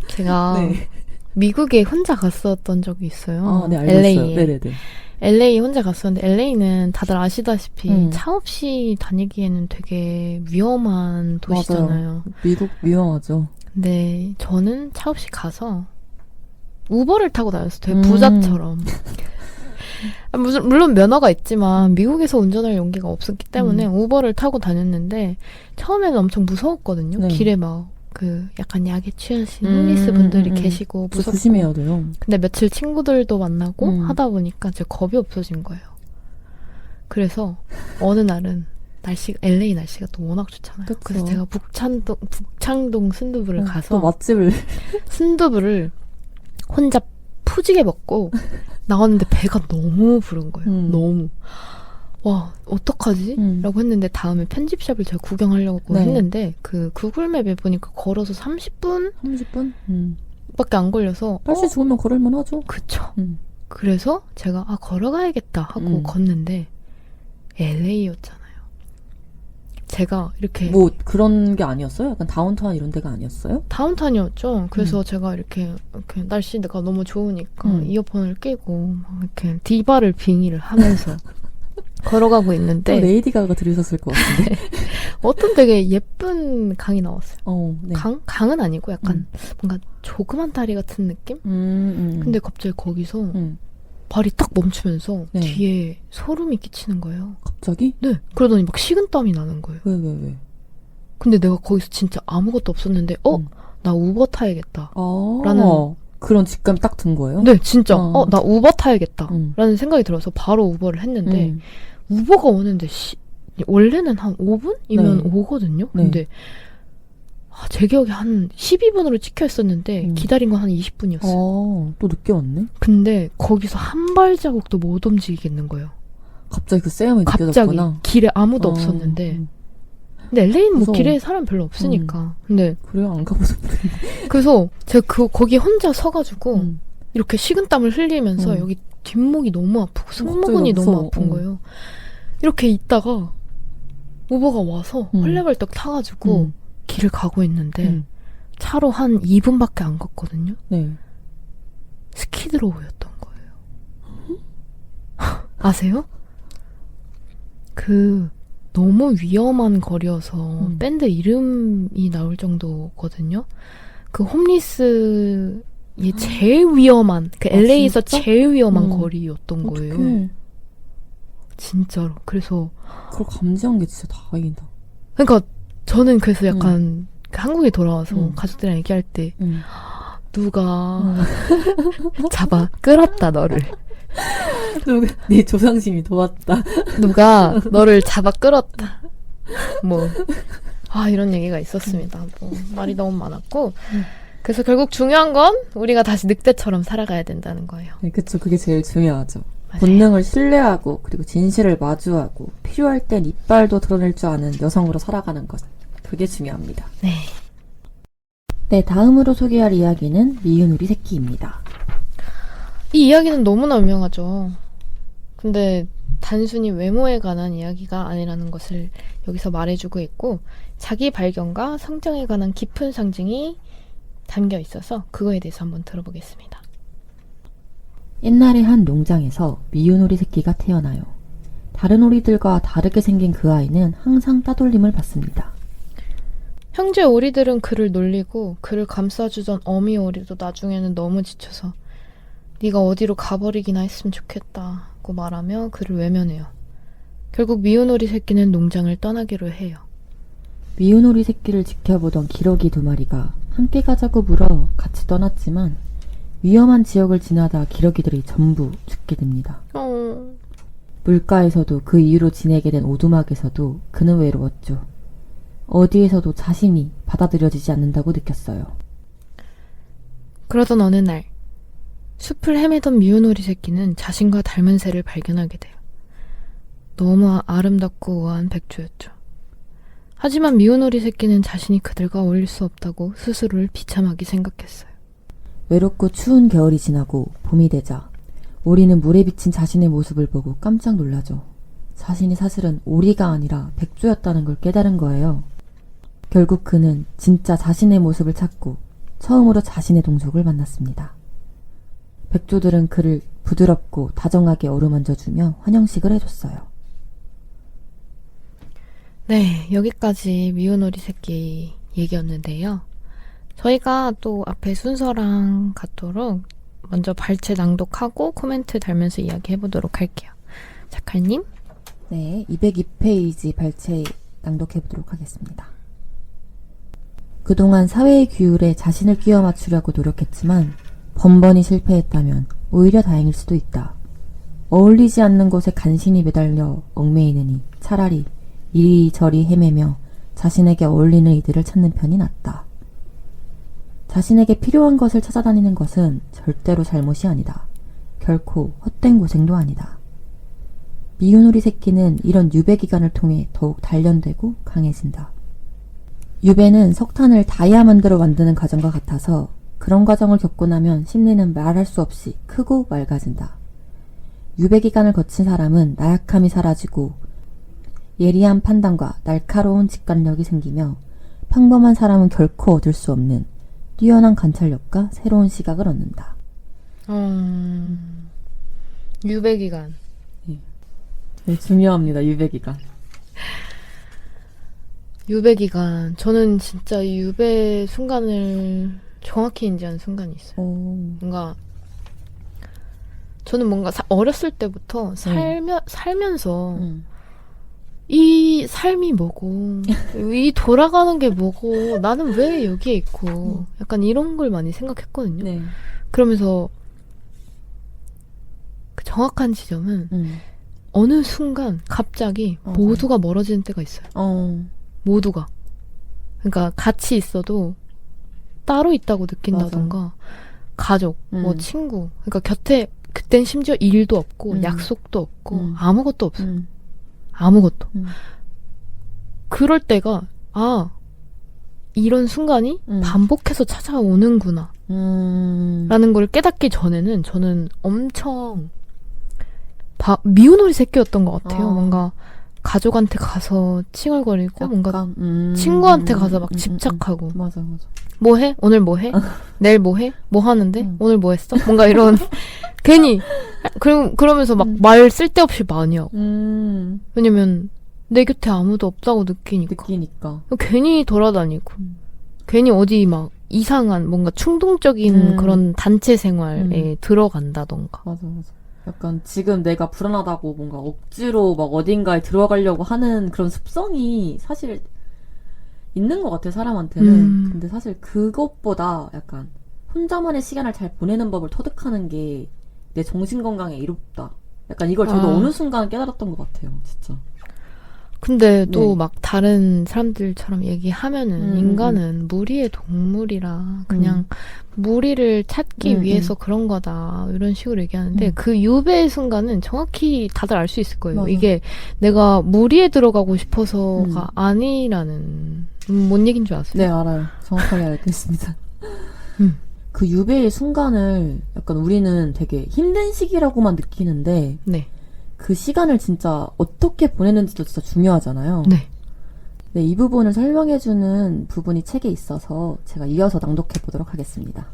제가 네. 미국에 혼자 갔었던 적이 있어요. 네, 알고 있어요. LA에. 네네네. LA 혼자 갔었는데 LA는 다들 아시다시피 음. 차 없이 다니기에는 되게 위험한 도시잖아요. 미국 위험하죠. 근데 저는 차 없이 가서 우버를 타고 다녔어요. 되게 부자처럼. 물론 면허가 있지만 미국에서 운전할 용기가 없었기 때문에 우버를 타고 다녔는데 처음에는 엄청 무서웠거든요. 네. 길에 막 약간 약에 취하신 홈리스 분들이 계시고 무섭고. 조심해야 돼요. 근데 며칠 친구들도 만나고 음. 하다 보니까 제 겁이 없어진 거예요. 그래서 어느 날은 LA 날씨가 또 워낙 좋잖아요. 그쵸. 그래서 제가 북창동 순두부를 또 가서 맛집을. 순두부를 혼자 푸지게 먹고 나왔는데 배가 너무 부른 거예요. 너무. 와, 어떡하지? 라고 했는데 다음에 편집샵을 제가 구경하려고 네. 했는데 그 구글맵에 보니까 걸어서 30분? 30분? 밖에 안 걸려서 날씨 좋으면 걸을만 하죠. 그쵸. 그래서 제가 걸어가야겠다 하고 걷는데 LA였잖아요. 제가 이렇게 뭐 그런 게 아니었어요? 약간 다운타운 이런 데가 아니었어요? 다운타운이었죠. 그래서 제가 이렇게 날씨가 너무 좋으니까 이어폰을 끼고 막 이렇게 디바를 빙의를 하면서 걸어가고 또 있는데 레이디 가가 들으셨을 것 같은데. 어떤 되게 예쁜 강이 나왔어요. 네. 강은 아니고 약간 뭔가 조그만 다리 같은 느낌? 근데 갑자기 거기서 발이 딱 멈추면서 네. 뒤에 소름이 끼치는 거예요. 갑자기? 네. 그러더니 막 식은땀이 나는 거예요. 왜? 근데 내가 거기서 진짜 아무것도 없었는데 나 우버 타야겠다. 라는 그런 직감이 딱 든 거예요? 네, 진짜 나 우버 타야겠다. 음. 라는 생각이 들어서 바로 우버를 했는데 우버가 오는데 원래는 한 5분이면 네. 오거든요. 네. 근데 제 기억에 한 12분으로 찍혀 있었는데 기다린 건 한 20분이었어요. 또 늦게 왔네? 근데 거기서 한 발자국도 못 움직이겠는 거예요. 갑자기 그 쎄함이 갑자기 느껴졌구나. 길에 아무도 없었는데 근데 LA는 뭐 무서워. 길에 사람 별로 없으니까 근데 그래요? 안 가봐서 모르겠네. 그래서 제가 거기 혼자 서가지고 이렇게 식은땀을 흘리면서 여기 뒷목이 너무 아프고 승모근이 갑자기 너무 무서워. 아픈 거예요. 이렇게 있다가 우버가 와서 헐레벌떡 타가지고 길을 가고 있는데 차로 한 2분밖에 안 갔거든요. 네. 스키드로우였던 거예요. 아세요? 너무 위험한 거리여서 밴드 이름이 나올 정도거든요. 그 홈리스의 제일 위험한, LA에서 진짜? 제일 위험한 거리였던 거예요. 어떡해. 진짜로. 그래서 그걸 감지한 게 진짜 다행이다. 그러니까 저는 그래서 약간 한국에 돌아와서 가족들이랑 얘기할 때 누가 잡아 끌었다 너를. 네 조상심이 도왔다. 누가 너를 잡아 끌었다. 이런 얘기가 있었습니다. 말이 너무 많았고. 그래서 결국 중요한 건 우리가 다시 늑대처럼 살아가야 된다는 거예요. 네, 그쵸. 그게 제일 중요하죠. 맞아요. 본능을 신뢰하고 그리고 진실을 마주하고 필요할 땐 이빨도 드러낼 줄 아는 여성으로 살아가는 것. 그게 중요합니다. 네. 네, 다음으로 소개할 이야기는 미운 우리 새끼입니다. 이 이야기는 너무나 유명하죠. 근데 단순히 외모에 관한 이야기가 아니라는 것을 여기서 말해주고 있고 자기 발견과 성장에 관한 깊은 상징이 담겨 있어서 그거에 대해서 한번 들어보겠습니다. 옛날에 한 농장에서 미운 오리 새끼가 태어나요. 다른 오리들과 다르게 생긴 그 아이는 항상 따돌림을 받습니다. 형제 오리들은 그를 놀리고 그를 감싸주던 어미 오리도 나중에는 너무 지쳐서 네가 어디로 가버리기나 했으면 좋겠다고 말하며 그를 외면해요. 결국 미운 오리 새끼는 농장을 떠나기로 해요. 미운 오리 새끼를 지켜보던 기러기 2마리가 함께 가자고 물어 같이 떠났지만 위험한 지역을 지나다 기러기들이 전부 죽게 됩니다. 물가에서도 그 이후로 지내게 된 오두막에서도 그는 외로웠죠. 어디에서도 자신이 받아들여지지 않는다고 느꼈어요. 그러던 어느 날 숲을 헤매던 미운 오리 새끼는 자신과 닮은 새를 발견하게 돼요. 너무 아름답고 우아한 백조였죠. 하지만 미운 오리 새끼는 자신이 그들과 어울릴 수 없다고 스스로를 비참하게 생각했어요. 외롭고 추운 겨울이 지나고 봄이 되자 오리는 물에 비친 자신의 모습을 보고 깜짝 놀라죠. 자신이 사실은 오리가 아니라 백조였다는 걸 깨달은 거예요. 결국 그는 진짜 자신의 모습을 찾고 처음으로 자신의 동족을 만났습니다. 백조들은 그를 부드럽고 다정하게 어루만져주며 환영식을 해줬어요. 네, 여기까지 미운 오리 새끼 얘기였는데요. 저희가 또 앞에 순서랑 같도록 먼저 발췌 낭독하고 코멘트 달면서 이야기해보도록 할게요. 자칼님? 네, 202페이지 발췌 낭독해보도록 하겠습니다. 그동안 사회의 규율에 자신을 끼워 맞추려고 노력했지만 번번이 실패했다면 오히려 다행일 수도 있다. 어울리지 않는 곳에 간신히 매달려 얽매이느니 차라리 이리저리 헤매며 자신에게 어울리는 이들을 찾는 편이 낫다. 자신에게 필요한 것을 찾아다니는 것은 절대로 잘못이 아니다. 결코 헛된 고생도 아니다. 미운 오리 새끼는 이런 유배 기간을 통해 더욱 단련되고 강해진다. 유배는 석탄을 다이아몬드로 만드는 과정과 같아서 그런 과정을 겪고 나면 심리는 말할 수 없이 크고 맑아진다. 유배 기간을 거친 사람은 나약함이 사라지고 예리한 판단과 날카로운 직관력이 생기며 평범한 사람은 결코 얻을 수 없는 뛰어난 관찰력과 새로운 시각을 얻는다. 유배기간. 네, 중요합니다. 유배기간. 유배기간. 저는 진짜 이 유배 순간을 정확히 인지하는 순간이 있어요. 뭔가 저는 뭔가 어렸을 때부터 살면서 이 삶이 뭐고 이 돌아가는 게 뭐고 나는 왜 여기에 있고 약간 이런 걸 많이 생각했거든요. 네. 그러면서 그 정확한 지점은 어느 순간 갑자기 모두가 멀어지는 때가 있어요. 모두가. 그러니까 같이 있어도 따로 있다고 느낀다던가 맞아. 가족, 뭐 친구. 그러니까 곁에 그땐 심지어 일도 없고 약속도 없고 아무것도 없어요. 아무것도. 그럴 때가 이런 순간이 반복해서 찾아오는구나 라는 걸 깨닫기 전에는 저는 엄청 미운 오리 새끼였던 것 같아요. 뭔가 가족한테 가서 칭얼거리고 약간, 뭔가 친구한테 가서 막 집착하고 맞아. 뭐 해? 오늘 뭐 해? 내일 뭐 해? 뭐 하는데? 오늘 뭐 했어? 뭔가 이런 괜히 그러면서 막 말 쓸데없이 많이 하고 왜냐면 내 곁에 아무도 없다고 느끼니까 괜히 돌아다니고 괜히 어디 막 이상한 뭔가 충동적인 그런 단체 생활에 들어간다던가 맞아 약간 지금 내가 불안하다고 뭔가 억지로 막 어딘가에 들어가려고 하는 그런 습성이 사실 있는 것 같아, 사람한테는. 근데 사실 그것보다 약간 혼자만의 시간을 잘 보내는 법을 터득하는 게 내 정신건강에 이롭다. 약간 이걸 저도 어느 순간 깨달았던 것 같아요, 진짜. 근데 또 막 다른 사람들처럼 얘기하면은 인간은 무리의 동물이라 그냥 무리를 찾기 위해서 그런 거다 이런 식으로 얘기하는데 그 유배의 순간은 정확히 다들 알 수 있을 거예요. 맞아. 이게 내가 무리에 들어가고 싶어서가 아니라는 뭔 얘기인 줄 아세요? 네, 알아요. 정확하게 알고 있습니다. 그 유배의 순간을 약간 우리는 되게 힘든 시기라고만 느끼는데 네. 그 시간을 진짜 어떻게 보내는지도 진짜 중요하잖아요. 네. 네, 이 부분을 설명해주는 부분이 책에 있어서 제가 이어서 낭독해 보도록 하겠습니다.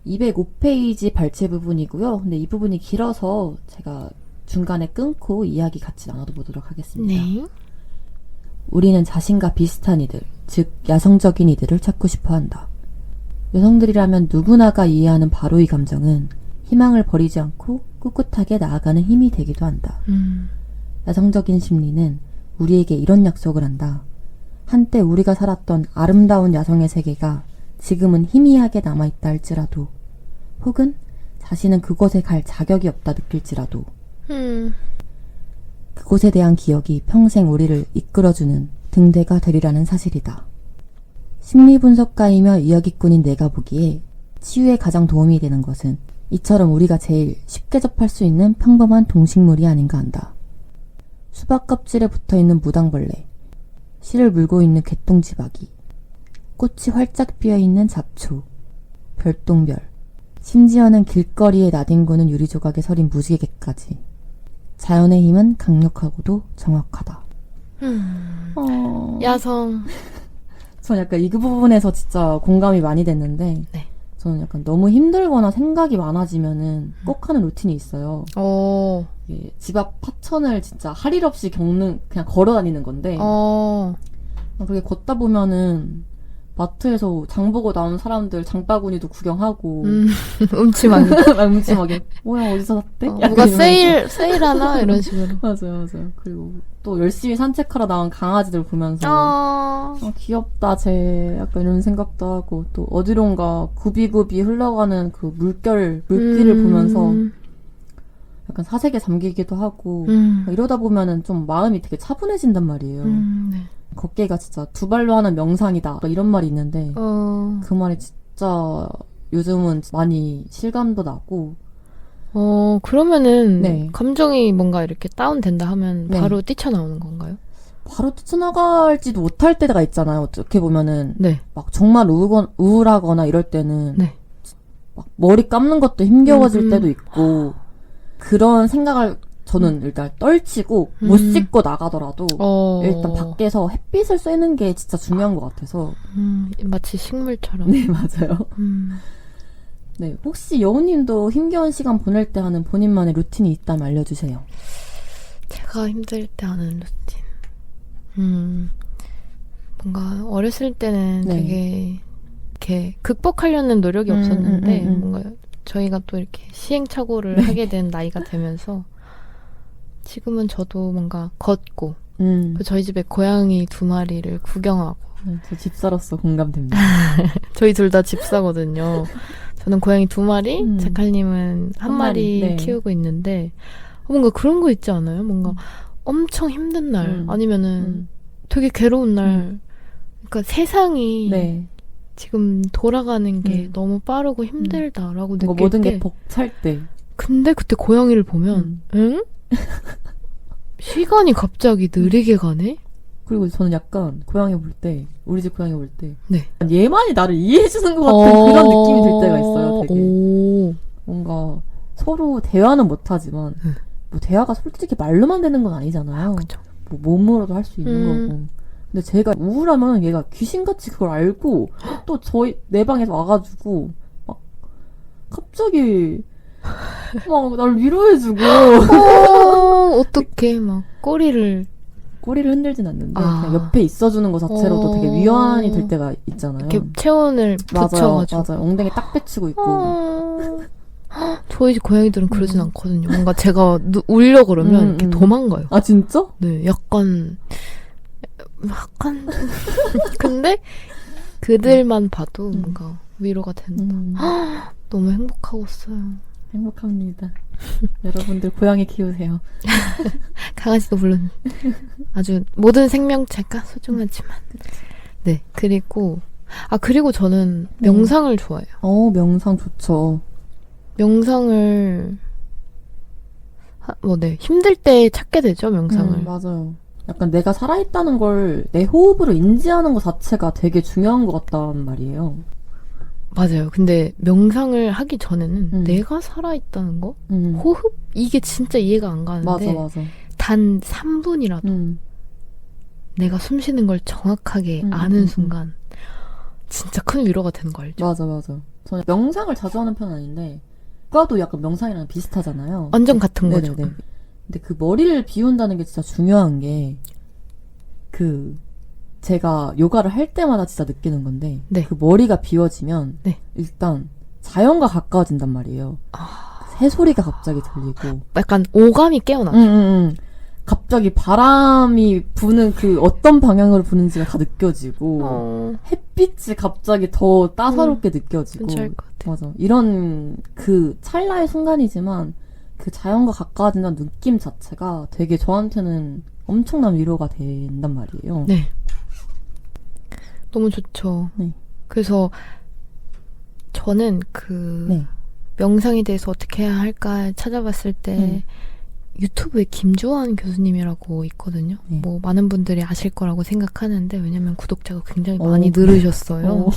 205페이지 발췌 부분이고요. 근데 이 부분이 길어서 제가 중간에 끊고 이야기 같이 나눠보도록 하겠습니다. 네. 우리는 자신과 비슷한 이들, 즉 야성적인 이들을 찾고 싶어 한다. 여성들이라면 누구나가 이해하는 바로 이 감정은 희망을 버리지 않고 꿋꿋하게 나아가는 힘이 되기도 한다. 야성적인 심리는 우리에게 이런 약속을 한다. 한때 우리가 살았던 아름다운 야성의 세계가 지금은 희미하게 남아있다 할지라도 혹은 자신은 그곳에 갈 자격이 없다 느낄지라도 그곳에 대한 기억이 평생 우리를 이끌어주는 등대가 되리라는 사실이다. 심리분석가이며 이야기꾼인 내가 보기에 치유에 가장 도움이 되는 것은 이처럼 우리가 제일 쉽게 접할 수 있는 평범한 동식물이 아닌가 한다. 수박 껍질에 붙어있는 무당벌레, 씨를 물고 있는 개똥지박이, 꽃이 활짝 피어있는 잡초, 별똥별, 심지어는 길거리에 나뒹구는 유리조각에 서린 무지개까지. 자연의 힘은 강력하고도 정확하다. 야성. 전 약간 이 부분에서 진짜 공감이 많이 됐는데, 네. 저는 약간 너무 힘들거나 생각이 많아지면은 꼭 하는 루틴이 있어요. 집 앞 하천을 진짜 할 일 없이 그냥 걸어 다니는 건데, 그렇게 걷다 보면은 마트에서 장 보고 나온 사람들 장바구니도 구경하고, 음침하게. 음침하게. 뭐야, 어디서 샀대? 누가 세일하나? 이런 식으로. 맞아요. 그리고 또 열심히 산책하러 나온 강아지들 보면서, 귀엽다, 쟤. 약간 이런 생각도 하고, 또 어디론가 굽이굽이 흘러가는 그 물길을 보면서 약간 사색에 잠기기도 하고, 이러다 보면은 좀 마음이 되게 차분해진단 말이에요. 네. 걷기가 진짜 두 발로 하는 명상이다. 이런 말이 있는데, 그 말이 진짜 요즘은 많이 실감도 나고. 그러면은, 네. 감정이 뭔가 이렇게 다운된다 하면 네. 바로 뛰쳐나오는 건가요? 바로 뛰쳐나갈지도 못할 때가 있잖아요. 어떻게 보면은. 네. 막 정말 우울하거나 이럴 때는. 네. 막 머리 감는 것도 힘겨워질 때도 있고. 그런 생각을 저는 일단 떨치고 못 씻고 나가더라도 일단 밖에서 햇빛을 쐬는 게 진짜 중요한 것 같아서. 마치 식물처럼. 네, 맞아요. 네, 혹시 여우님도 힘겨운 시간 보낼 때 하는 본인만의 루틴이 있다면 알려주세요. 제가 힘들 때 하는 루틴. 뭔가 어렸을 때는 네. 되게 이렇게 극복하려는 노력이 없었는데 뭔가 저희가 또 이렇게 시행착오를 하게 된 나이가 되면서 지금은 저도 뭔가 걷고 저희 집에 고양이 2마리를 구경하고. 저 집사로서 공감됩니다. 저희 둘 다 집사거든요. 저는 고양이 2마리, 제칼님은 1마리 네. 키우고 있는데 뭔가 그런 거 있지 않아요? 뭔가 엄청 힘든 날 아니면은 되게 괴로운 날 그러니까 세상이 네. 지금 돌아가는 게 너무 빠르고 힘들다라고 느낄 모든 때 게 벅찰 때. 근데 그때 고양이를 보면 응? 시간이 갑자기 느리게 가네? 그리고 저는 약간 고양이 볼 때, 우리 집 고양이 볼 때, 네. 얘만이 나를 이해해주는 것 같은 그런 느낌이 들 때가 있어요, 되게. 뭔가 서로 대화는 못하지만, 뭐 대화가 솔직히 말로만 되는 건 아니잖아요. 그쵸. 뭐 몸으로도 할 수 있는 거고. 근데 제가 우울하면 얘가 귀신같이 그걸 알고, 또 내 방에서 와가지고, 막, 갑자기, 막, 날 위로해주고. 어떡해, 막, 꼬리를 흔들진 않는데, 그냥 옆에 있어주는 것 자체로도 되게 위안이 될 때가 있잖아요. 이렇게 체온을 붙여가지고. 맞아요. 엉덩이 딱 받치고 있고. 저희 집 고양이들은 그러진 않거든요. 뭔가 제가 울려 그러면 이렇게 도망가요. 아, 진짜? 네, 약간 근데 그들만 봐도 뭔가 위로가 된다. 너무 행복하고 있어요. 행복합니다. 여러분들 고양이 키우세요. 강아지도 물론 아주 모든 생명체가 소중하지만. 네, 그리고 저는 명상을 좋아해요. 명상 좋죠. 명상을 힘들 때 찾게 되죠, 명상을. 맞아요. 약간 내가 살아있다는 걸 내 호흡으로 인지하는 것 자체가 되게 중요한 것 같단 말이에요. 맞아요. 근데 명상을 하기 전에는 내가 살아있다는 거? 호흡? 이게 진짜 이해가 안 가는데 맞아. 단 3분이라도 내가 숨 쉬는 걸 정확하게 아는 순간 진짜 큰 위로가 되는 거 알죠? 맞아. 저는 명상을 자주 하는 편은 아닌데 국가도 약간 명상이랑 비슷하잖아요. 완전 같은 거죠. 네네네. 근데 그 머리를 비운다는 게 진짜 중요한 게 제가 요가를 할 때마다 진짜 느끼는 건데 그 머리가 비워지면 일단 자연과 가까워진단 말이에요. 새소리가 갑자기 들리고 약간 오감이 깨어나죠. 갑자기 바람이 부는 그 어떤 방향으로 부는지가 다 느껴지고 햇빛이 갑자기 더 따사롭게 느껴지고 괜찮을 것 같아. 맞아. 이런 그 찰나의 순간이지만 그 자연과 가까워진다는 느낌 자체가 되게 저한테는 엄청난 위로가 된단 말이에요. 네. 너무 좋죠. 네. 그래서 저는 명상에 대해서 어떻게 해야 할까 찾아봤을 때 유튜브에 김주환 교수님이라고 있거든요. 네. 뭐 많은 분들이 아실 거라고 생각하는데 왜냐면 구독자가 굉장히 많이 늘으셨어요.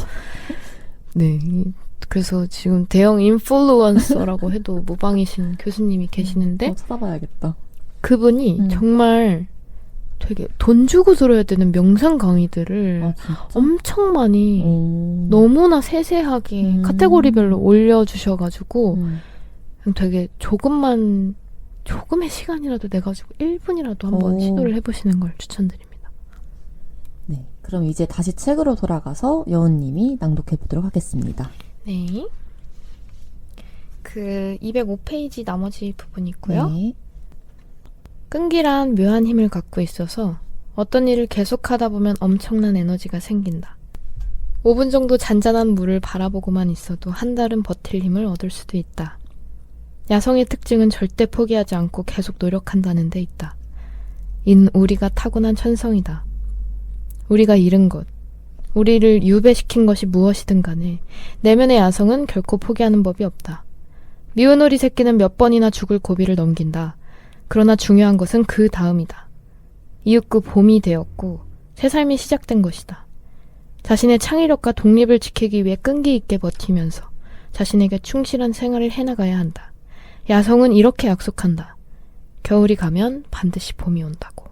네. 그래서 지금 대형 인플루언서라고 해도 무방이신 교수님이 계시는데 찾아봐야겠다. 그분이 정말 되게 돈 주고 들어야 되는 명상 강의들을 진짜? 엄청 많이 너무나 세세하게 카테고리별로 올려주셔가지고 되게 조금의 시간이라도 내가지고 1분이라도 한번 시도를 해보시는 걸 추천드립니다. 네, 그럼 이제 다시 책으로 돌아가서 여운님이 낭독해 보도록 하겠습니다. 네. 그 205페이지 나머지 부분이 있고요. 네. 끈기란 묘한 힘을 갖고 있어서 어떤 일을 계속하다 보면 엄청난 에너지가 생긴다. 5분 정도 잔잔한 물을 바라보고만 있어도 한 달은 버틸 힘을 얻을 수도 있다. 야성의 특징은 절대 포기하지 않고 계속 노력한다는 데 있다. 인 우리가 타고난 천성이다. 우리가 잃은 것, 우리를 유배시킨 것이 무엇이든 간에 내면의 야성은 결코 포기하는 법이 없다. 미운 오리 새끼는 몇 번이나 죽을 고비를 넘긴다. 그러나 중요한 것은 그 다음이다. 이윽고 봄이 되었고 새 삶이 시작된 것이다. 자신의 창의력과 독립을 지키기 위해 끈기 있게 버티면서 자신에게 충실한 생활을 해나가야 한다. 야성은 이렇게 약속한다. 겨울이 가면 반드시 봄이 온다고.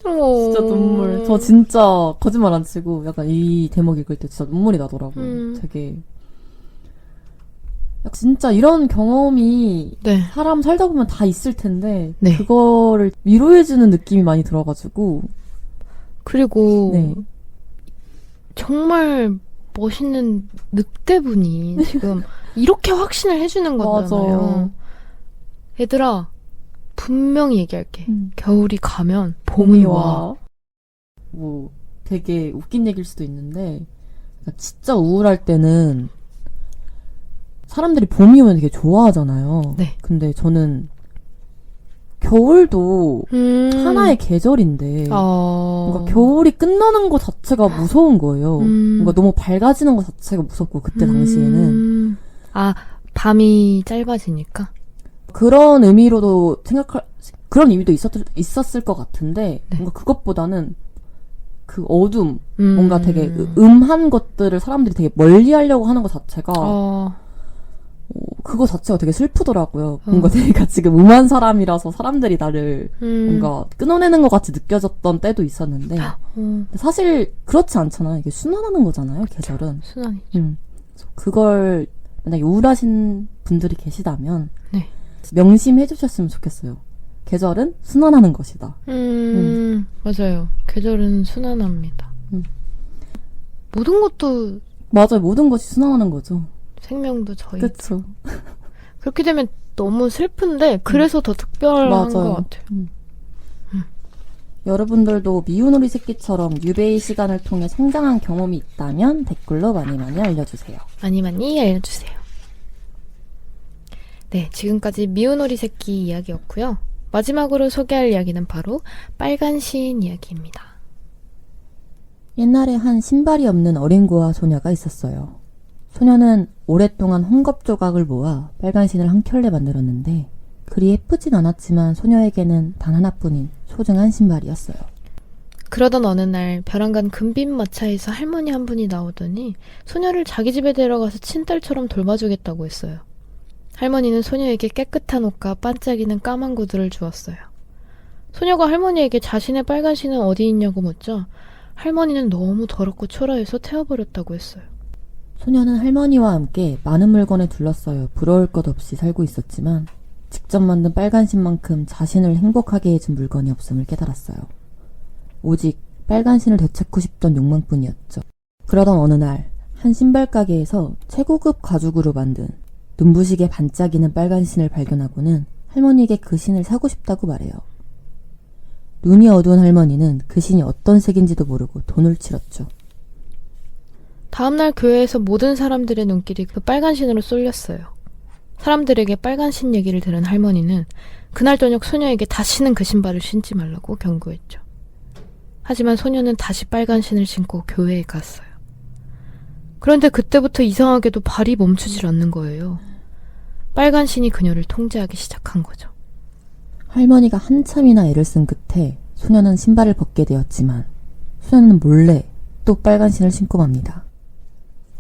진짜 눈물. 저 진짜 거짓말 안 치고 약간 이 대목 읽을 때 진짜 눈물이 나더라고요. 되게 진짜 이런 경험이 네. 사람 살다 보면 다 있을 텐데 네. 그거를 위로해주는 느낌이 많이 들어가지고 그리고 네. 정말 멋있는 늑대분이 지금 이렇게 확신을 해주는 거잖아요. 맞아. 얘들아 분명히 얘기할게. 겨울이 가면 봄이 와. 뭐 되게 웃긴 얘기일 수도 있는데 진짜 우울할 때는 사람들이 봄이 오면 되게 좋아하잖아요. 네. 근데 저는 겨울도 하나의 계절인데 뭔가 겨울이 끝나는 것 자체가 무서운 거예요. 뭔가 너무 밝아지는 것 자체가 무섭고 그때 당시에는 밤이 짧아지니까 그런 의미로도 그런 의미도 있었을 것 같은데 네. 뭔가 그것보다는 그 어둠 뭔가 되게 음한 것들을 사람들이 되게 멀리하려고 하는 것 자체가 그거 자체가 되게 슬프더라고요. 뭔가 내가 지금 음한 사람이라서 사람들이 나를 뭔가 끊어내는 것 같이 느껴졌던 때도 있었는데 사실 그렇지 않잖아요. 이게 순환하는 거잖아요. 계절은. 순환이죠. 그걸 만약에 우울하신 분들이 계시다면 네. 명심해 주셨으면 좋겠어요. 계절은 순환하는 것이다. 맞아요. 계절은 순환합니다. 모든 것도 맞아요. 모든 것이 순환하는 거죠. 생명도 저희. 그렇죠. 그렇게 되면 너무 슬픈데 그래서 더 특별한 맞아요. 것 같아요. 여러분들도 미운 오리 새끼처럼 유배의 시간을 통해 성장한 경험이 있다면 댓글로 많이 많이 알려주세요. 많이 많이 알려주세요. 네, 지금까지 미운 오리 새끼 이야기였고요. 마지막으로 소개할 이야기는 바로 빨간 시인 이야기입니다. 옛날에 한 신발이 없는 어린 고아 소녀가 있었어요. 소녀는 오랫동안 헝겊 조각을 모아 빨간 신을 한 켤레 만들었는데 그리 예쁘진 않았지만 소녀에게는 단 하나뿐인 소중한 신발이었어요. 그러던 어느 날 벼랑간 금빛 마차에서 할머니 한 분이 나오더니 소녀를 자기 집에 데려가서 친딸처럼 돌봐주겠다고 했어요. 할머니는 소녀에게 깨끗한 옷과 반짝이는 까만 구두를 주었어요. 소녀가 할머니에게 자신의 빨간 신은 어디 있냐고 묻자 할머니는 너무 더럽고 초라해서 태워버렸다고 했어요. 소녀는 할머니와 함께 많은 물건에 둘러싸여 부러울 것 없이 살고 있었지만 직접 만든 빨간 신만큼 자신을 행복하게 해준 물건이 없음을 깨달았어요. 오직 빨간 신을 되찾고 싶던 욕망뿐이었죠. 그러던 어느 날 한 신발 가게에서 최고급 가죽으로 만든 눈부시게 반짝이는 빨간 신을 발견하고는 할머니에게 그 신을 사고 싶다고 말해요. 눈이 어두운 할머니는 그 신이 어떤 색인지도 모르고 돈을 치렀죠. 다음날 교회에서 모든 사람들의 눈길이 그 빨간 신으로 쏠렸어요. 사람들에게 빨간 신 얘기를 들은 할머니는 그날 저녁 소녀에게 다시는 그 신발을 신지 말라고 경고했죠. 하지만 소녀는 다시 빨간 신을 신고 교회에 갔어요. 그런데 그때부터 이상하게도 발이 멈추질 않는 거예요. 빨간 신이 그녀를 통제하기 시작한 거죠. 할머니가 한참이나 애를 쓴 끝에 소녀는 신발을 벗게 되었지만 소녀는 몰래 또 빨간 신을 신고 맙니다.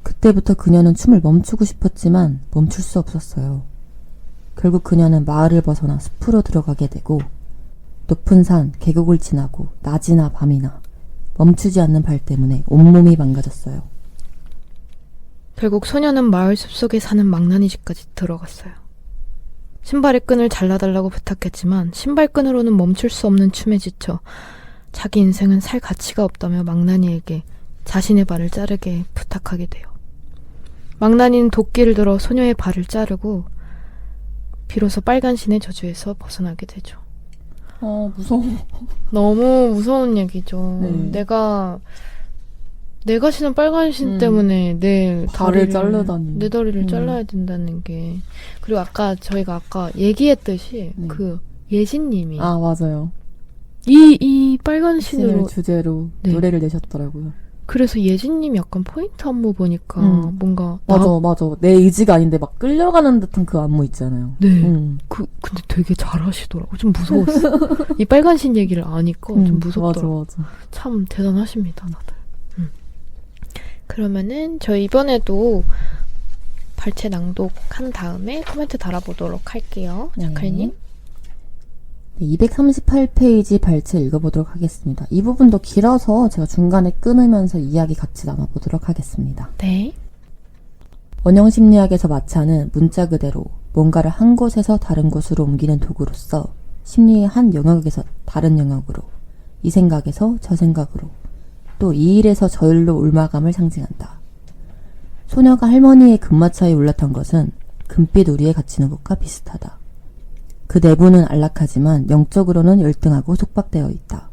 그때부터 그녀는 춤을 멈추고 싶었지만 멈출 수 없었어요. 결국 그녀는 마을을 벗어나 숲으로 들어가게 되고 높은 산, 계곡을 지나고 낮이나 밤이나 멈추지 않는 발 때문에 온몸이 망가졌어요. 결국 소녀는 마을 숲속에 사는 망나니 집까지 들어갔어요. 신발의 끈을 잘라달라고 부탁했지만 신발끈으로는 멈출 수 없는 춤에 지쳐 자기 인생은 살 가치가 없다며 망나니에게 자신의 발을 자르게 부탁하게 돼요. 망나니는 도끼를 들어 소녀의 발을 자르고 비로소 빨간 신의 저주에서 벗어나게 되죠. 무서워. 너무 무서운 얘기죠. 네. 내가 신은 빨간 신 때문에 내 발을 자르다니. 내 다리를 잘라야 된다는 게. 그리고 저희가 아까 얘기했듯이 네. 그 예진님이 맞아요. 이 빨간 신으로 신을 주제로 네. 노래를 내셨더라고요. 그래서 예진님이 약간 포인트 안무 보니까 뭔가 맞아. 내 의지가 아닌데 막 끌려가는 듯한 그 안무 있잖아요. 네. 근데 되게 잘하시더라고. 좀 무서웠어. 이 빨간 신 얘기를 아니까 좀 무섭더라고. 맞아. 참 대단하십니다, 다들. 그러면은 저희 이번에도 발췌 낭독한 다음에 코멘트 달아보도록 할게요. 자칼님. 네, 238페이지 발췌 읽어보도록 하겠습니다. 이 부분도 길어서 제가 중간에 끊으면서 이야기 같이 나눠보도록 하겠습니다. 네. 원형심리학에서 마차는 문자 그대로 뭔가를 한 곳에서 다른 곳으로 옮기는 도구로서 심리의 한 영역에서 다른 영역으로, 이 생각에서 저 생각으로, 또 이 일에서 저 일로 옮아감을 상징한다. 소녀가 할머니의 금마차에 올랐던 것은 금빛 우리에 갇히는 것과 비슷하다. 그 내부는 안락하지만 영적으로는 열등하고 속박되어 있다.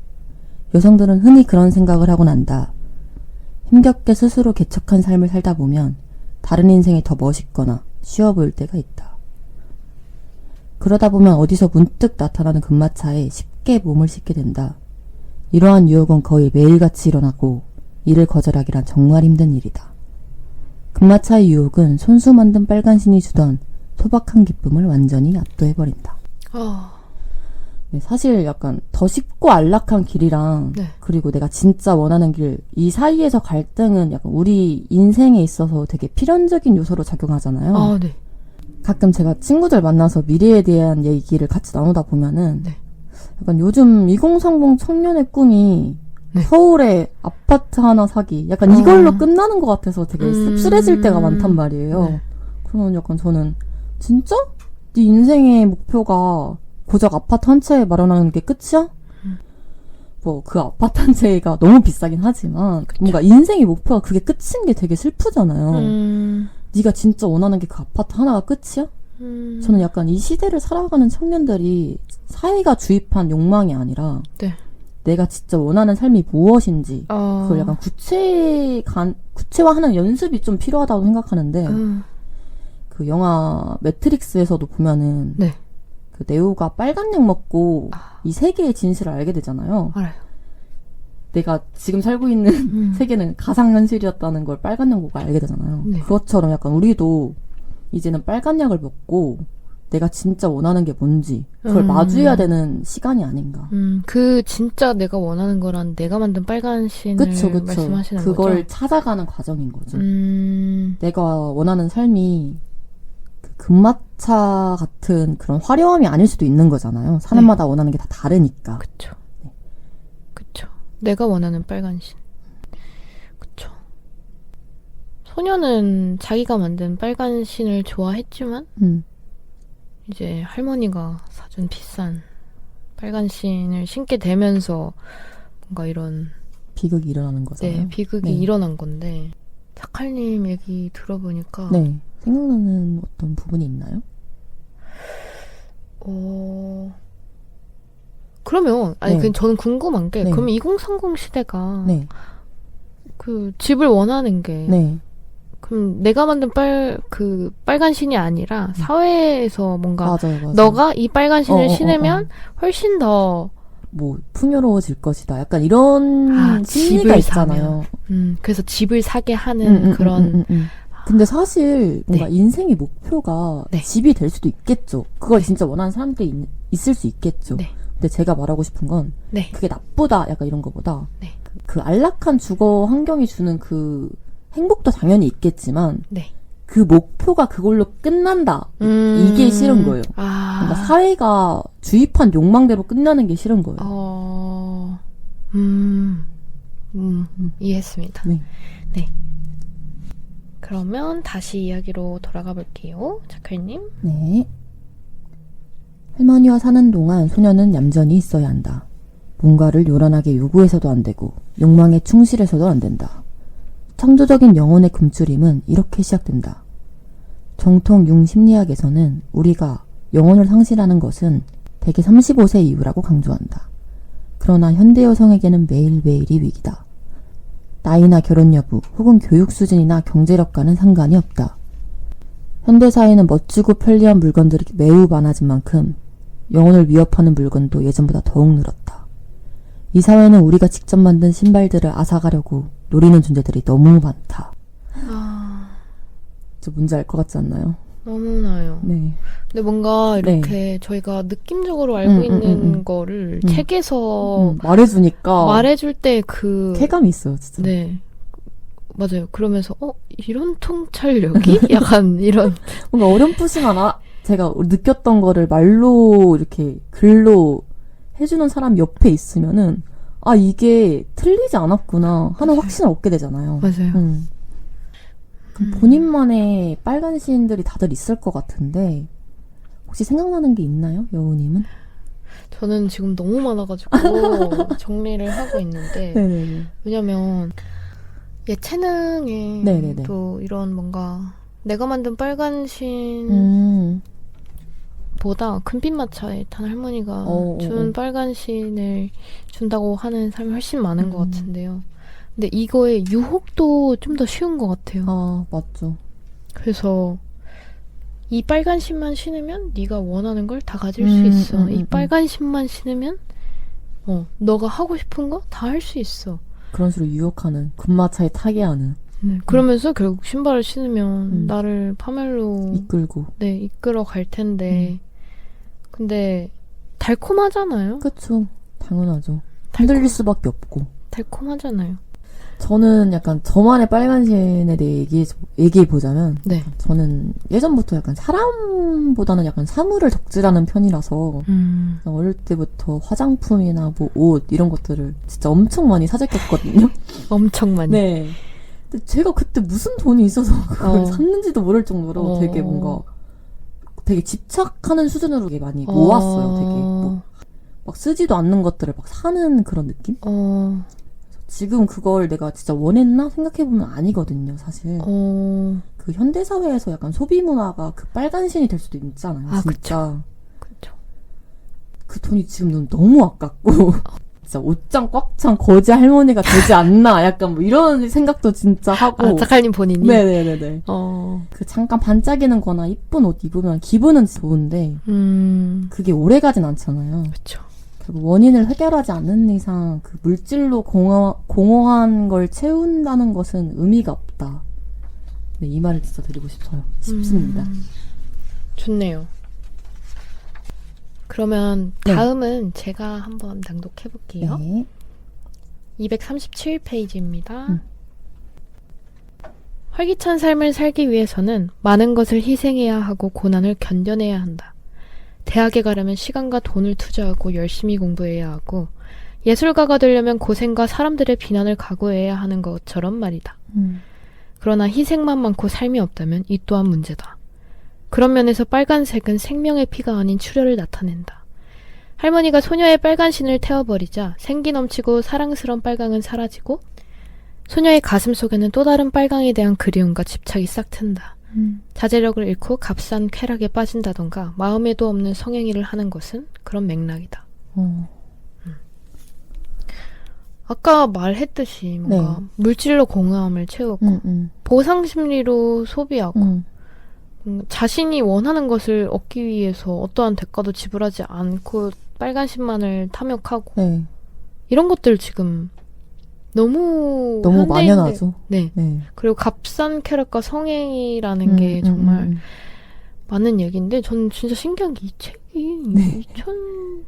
여성들은 흔히 그런 생각을 하고 난다. 힘겹게 스스로 개척한 삶을 살다 보면 다른 인생이 더 멋있거나 쉬워 보일 때가 있다. 그러다 보면 어디서 문득 나타나는 금마차에 쉽게 몸을 싣게 된다. 이러한 유혹은 거의 매일같이 일어나고 이를 거절하기란 정말 힘든 일이다. 금마차의 유혹은 손수 만든 빨간 신이 주던 소박한 기쁨을 완전히 압도해버린다. 네, 사실 약간 더 쉽고 안락한 길이랑 네. 그리고 내가 진짜 원하는 길, 이 사이에서 갈등은 약간 우리 인생에 있어서 되게 필연적인 요소로 작용하잖아요. 네. 가끔 제가 친구들 만나서 미래에 대한 얘기를 같이 나누다 보면은 네. 약간 요즘 2030 청년의 꿈이 네. 서울에 아파트 하나 사기, 약간 이걸로 끝나는 것 같아서 되게 씁쓸해질 때가 많단 말이에요. 네. 그러면 약간 저는 진짜? 네 인생의 목표가 고작 아파트 한 채 마련하는 게 끝이야? 뭐 그 아파트 한 채가 너무 비싸긴 하지만 그쵸. 뭔가 인생의 목표가 그게 끝인 게 되게 슬프잖아요. 네가 진짜 원하는 게 그 아파트 하나가 끝이야? 저는 약간 이 시대를 살아가는 청년들이 사회가 주입한 욕망이 아니라 네. 내가 진짜 원하는 삶이 무엇인지 그걸 약간 구체화하는 연습이 좀 필요하다고 생각하는데 그 영화 매트릭스에서도 보면은 네. 그 네오가 빨간 약 먹고 이 세계의 진실을 알게 되잖아요. 알아요. 내가 지금 살고 있는 세계는 가상현실이었다는 걸 빨간 약 먹고 알게 되잖아요. 네. 그것처럼 약간 우리도 이제는 빨간 약을 먹고 내가 진짜 원하는 게 뭔지 그걸 마주해야 되는 시간이 아닌가. 그 진짜 내가 원하는 거란 내가 만든 빨간 신을 그쵸. 말씀하시는 그걸 거죠? 찾아가는 과정인 거죠. 네. 내가 원하는 삶이 그 금마차 같은 그런 화려함이 아닐 수도 있는 거잖아요. 사람마다 원하는 게 다 다르니까. 그쵸. 그쵸. 내가 원하는 빨간 신. 그쵸. 소녀는 자기가 만든 빨간 신을 좋아했지만 이제 할머니가 사준 비싼 빨간 신을 신게 되면서 뭔가 이런 비극이 일어나는 거잖아요. 네, 비극이 일어난 건데 자칼님 얘기 들어보니까 네. 생각나는 어떤 부분이 있나요? 그러면 네. 저는 궁금한 게 네. 그러면 2030 시대가 네. 그 집을 원하는 게 네. 그럼 내가 만든 빨간 신이 아니라 사회에서 뭔가 맞아요. 너가 이 빨간 신을 신으면 훨씬 더 뭐 풍요로워질 것이다. 약간 이런 심리가 집을 있잖아요. 그래서 집을 사게 하는 그런 근데 사실 뭔가 네. 인생의 목표가 네. 집이 될 수도 있겠죠. 그걸 진짜 원하는 사람들이 있을 수 있겠죠. 네. 근데 제가 말하고 싶은 건 네. 그게 나쁘다 약간 이런 거보다 네. 그 안락한 주거 환경이 주는 그 행복도 당연히 있겠지만 네. 그 목표가 그걸로 끝난다. 이게 싫은 거예요. 뭔가 사회가 주입한 욕망대로 끝나는 게 싫은 거예요. 이해했습니다. 네. 네. 그러면 다시 이야기로 돌아가 볼게요. 자클님. 네. 할머니와 사는 동안 소녀는 얌전히 있어야 한다. 뭔가를 요란하게 요구해서도 안 되고 욕망에 충실해서도 안 된다. 창조적인 영혼의 굶주림은 이렇게 시작된다. 정통 융 심리학에서는 우리가 영혼을 상실하는 것은 대개 35세 이후라고 강조한다. 그러나 현대 여성에게는 매일매일이 위기다. 나이나 결혼 여부 혹은 교육 수준이나 경제력과는 상관이 없다. 현대사회는 멋지고 편리한 물건들이 매우 많아진 만큼 영혼을 위협하는 물건도 예전보다 더욱 늘었다. 이 사회는 우리가 직접 만든 신발들을 앗아가려고 노리는 존재들이 너무 많다. 저 뭔지 알 것 같지 않나요? 너무나요. 네. 근데 뭔가 이렇게 저희가 느낌적으로 알고 있는 거를 책에서 말해주니까 말해줄 때 그 쾌감이 있어요, 진짜. 네. 맞아요. 그러면서 이런 통찰력이? 약간 이런 뭔가 어렴풋이나 제가 느꼈던 거를 말로 이렇게 글로 해주는 사람 옆에 있으면은 이게 틀리지 않았구나 하는 확신을 얻게 되잖아요. 맞아요. 그럼 본인만의 빨간 시인들이 다들 있을 것 같은데 혹시 생각나는 게 있나요, 여우님은? 저는 지금 너무 많아가지고 정리를 하고 있는데 네네네. 왜냐면 예체능에 네네네. 또 이런 뭔가 내가 만든 빨간 신 보다 금빛마차에 탄 할머니가 준 빨간 신을 준다고 하는 사람이 훨씬 많은 것 같은데요. 근데 이거의 유혹도 좀 더 쉬운 것 같아요. 맞죠. 그래서 이 빨간 신만 신으면 네가 원하는 걸 다 가질 수 있어. 이 빨간 신만 신으면 너가 하고 싶은 거 다 할 수 있어. 그런 식으로 유혹하는, 금마차에 타게 하는. 그러면서 결국 신발을 신으면 나를 파멸로 이끌고. 네, 이끌어 갈 텐데 근데 달콤하잖아요. 그쵸. 당연하죠. 흔들릴 수밖에 없고. 달콤하잖아요. 저는 약간 저만의 빨간 신에 대해 얘기해보자면 네. 저는 예전부터 약간 사람보다는 약간 사물을 덕질하는 편이라서 어릴 때부터 화장품이나 뭐 옷 이런 것들을 진짜 엄청 많이 사재꼈거든요. 엄청 많이. 네. 근데 제가 그때 무슨 돈이 있어서 그걸 샀는지도 모를 정도로 되게 뭔가 되게 집착하는 수준으로 되게 많이 모았어요. 되게 막 쓰지도 않는 것들을 막 사는 그런 느낌? 지금 그걸 내가 진짜 원했나 생각해보면 아니거든요, 사실. 그 현대사회에서 약간 소비문화가 그 빨간신이 될 수도 있잖아요, 진짜. 그쵸. 그 돈이 지금 너무 아깝고, 진짜 옷장 꽉 찬 거지 할머니가 되지 않나, 약간 뭐 이런 생각도 진짜 하고. 자칼님 본인이? 네네네네. 그 잠깐 반짝이는 거나 이쁜 옷 입으면 기분은 좋은데, 그게 오래 가진 않잖아요. 그쵸. 원인을 해결하지 않는 이상 그 물질로 공허한 걸 채운다는 것은 의미가 없다. 네, 이 말을 진짜 드리고 싶습니다. 좋네요. 그러면 다음은 제가 한번 낭독해 볼게요. 네. 237페이지입니다. 활기찬 삶을 살기 위해서는 많은 것을 희생해야 하고 고난을 견뎌내야 한다. 대학에 가려면 시간과 돈을 투자하고 열심히 공부해야 하고 예술가가 되려면 고생과 사람들의 비난을 각오해야 하는 것처럼 말이다. 그러나 희생만 많고 삶이 없다면 이 또한 문제다. 그런 면에서 빨간색은 생명의 피가 아닌 출혈을 나타낸다. 할머니가 소녀의 빨간 신을 태워버리자 생기 넘치고 사랑스러운 빨강은 사라지고 소녀의 가슴 속에는 또 다른 빨강에 대한 그리움과 집착이 싹 튼다. 자제력을 잃고 값싼 쾌락에 빠진다던가 마음에도 없는 성행위를 하는 것은 그런 맥락이다. 아까 말했듯이 뭔가 물질로 공허함을 채우고 보상심리로 소비하고 자신이 원하는 것을 얻기 위해서 어떠한 대가도 지불하지 않고 빨간 신만을 탐욕하고 이런 것들 지금 너무 너무 현대인들- 만연하죠. 네. 네. 그리고 값싼 쾌락과 성행이라는 게 정말 많은 얘기인데 저는 진짜 신기한 게 이 책이 네.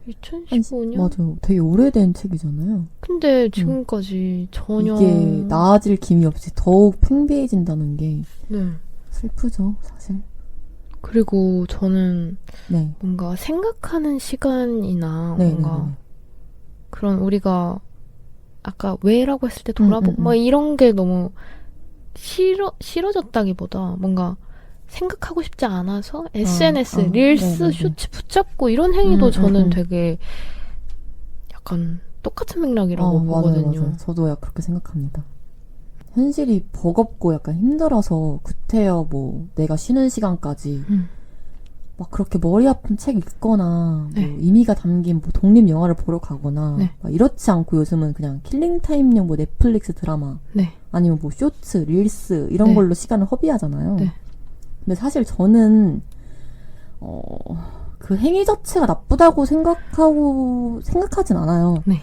2015년? 맞아요. 되게 오래된 책이잖아요. 근데 지금까지 전혀 이게 나아질 기미 없이 더욱 팽배해진다는 게 네. 슬프죠, 사실. 그리고 저는 네. 뭔가 생각하는 시간이나 네, 뭔가 네, 네. 그런 우리가 아까 왜라고 했을 때 돌아보고 막 음. 이런 게 너무 싫어졌다기보다 뭔가 생각하고 싶지 않아서 SNS, 릴스, 네네네. 쇼츠 붙잡고 이런 행위도 저는 음. 되게 약간 똑같은 맥락이라고 맞아요, 보거든요. 맞아요. 저도 약간 그렇게 생각합니다. 현실이 버겁고 약간 힘들어서 구태여 뭐 내가 쉬는 시간까지 막 그렇게 머리 아픈 책 읽거나 네. 뭐 의미가 담긴 뭐 독립 영화를 보러 가거나 네. 막 이렇지 않고 요즘은 그냥 킬링타임용 뭐 넷플릭스 드라마 네. 아니면 뭐 쇼츠, 릴스 이런 네. 걸로 시간을 허비하잖아요. 네. 근데 사실 저는 그 행위 자체가 나쁘다고 생각하진 않아요. 네.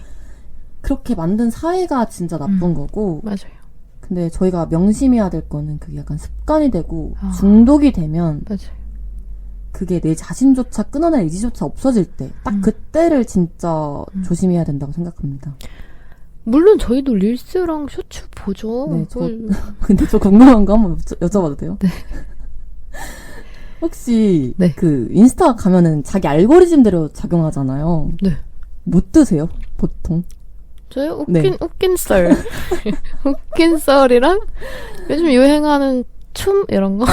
그렇게 만든 사회가 진짜 나쁜 거고. 맞아요. 근데 저희가 명심해야 될 거는 그게 약간 습관이 되고 아. 중독이 되면 맞아요. 그게 내 자신조차 끊어낼 의지조차 없어질 때 딱 그때를 진짜 조심해야 된다고 생각합니다. 물론 저희도 릴스랑 쇼츠 보죠. 네, 그걸- 근데 저 궁금한 거 한번 여쭤봐도 돼요? 네. 혹시 네. 그 인스타 가면은 자기 알고리즘대로 작용하잖아요. 네. 못 드세요? 보통? 저요? 네. 웃긴 썰. 웃긴 썰이랑 요즘 유행하는 춤 이런 거?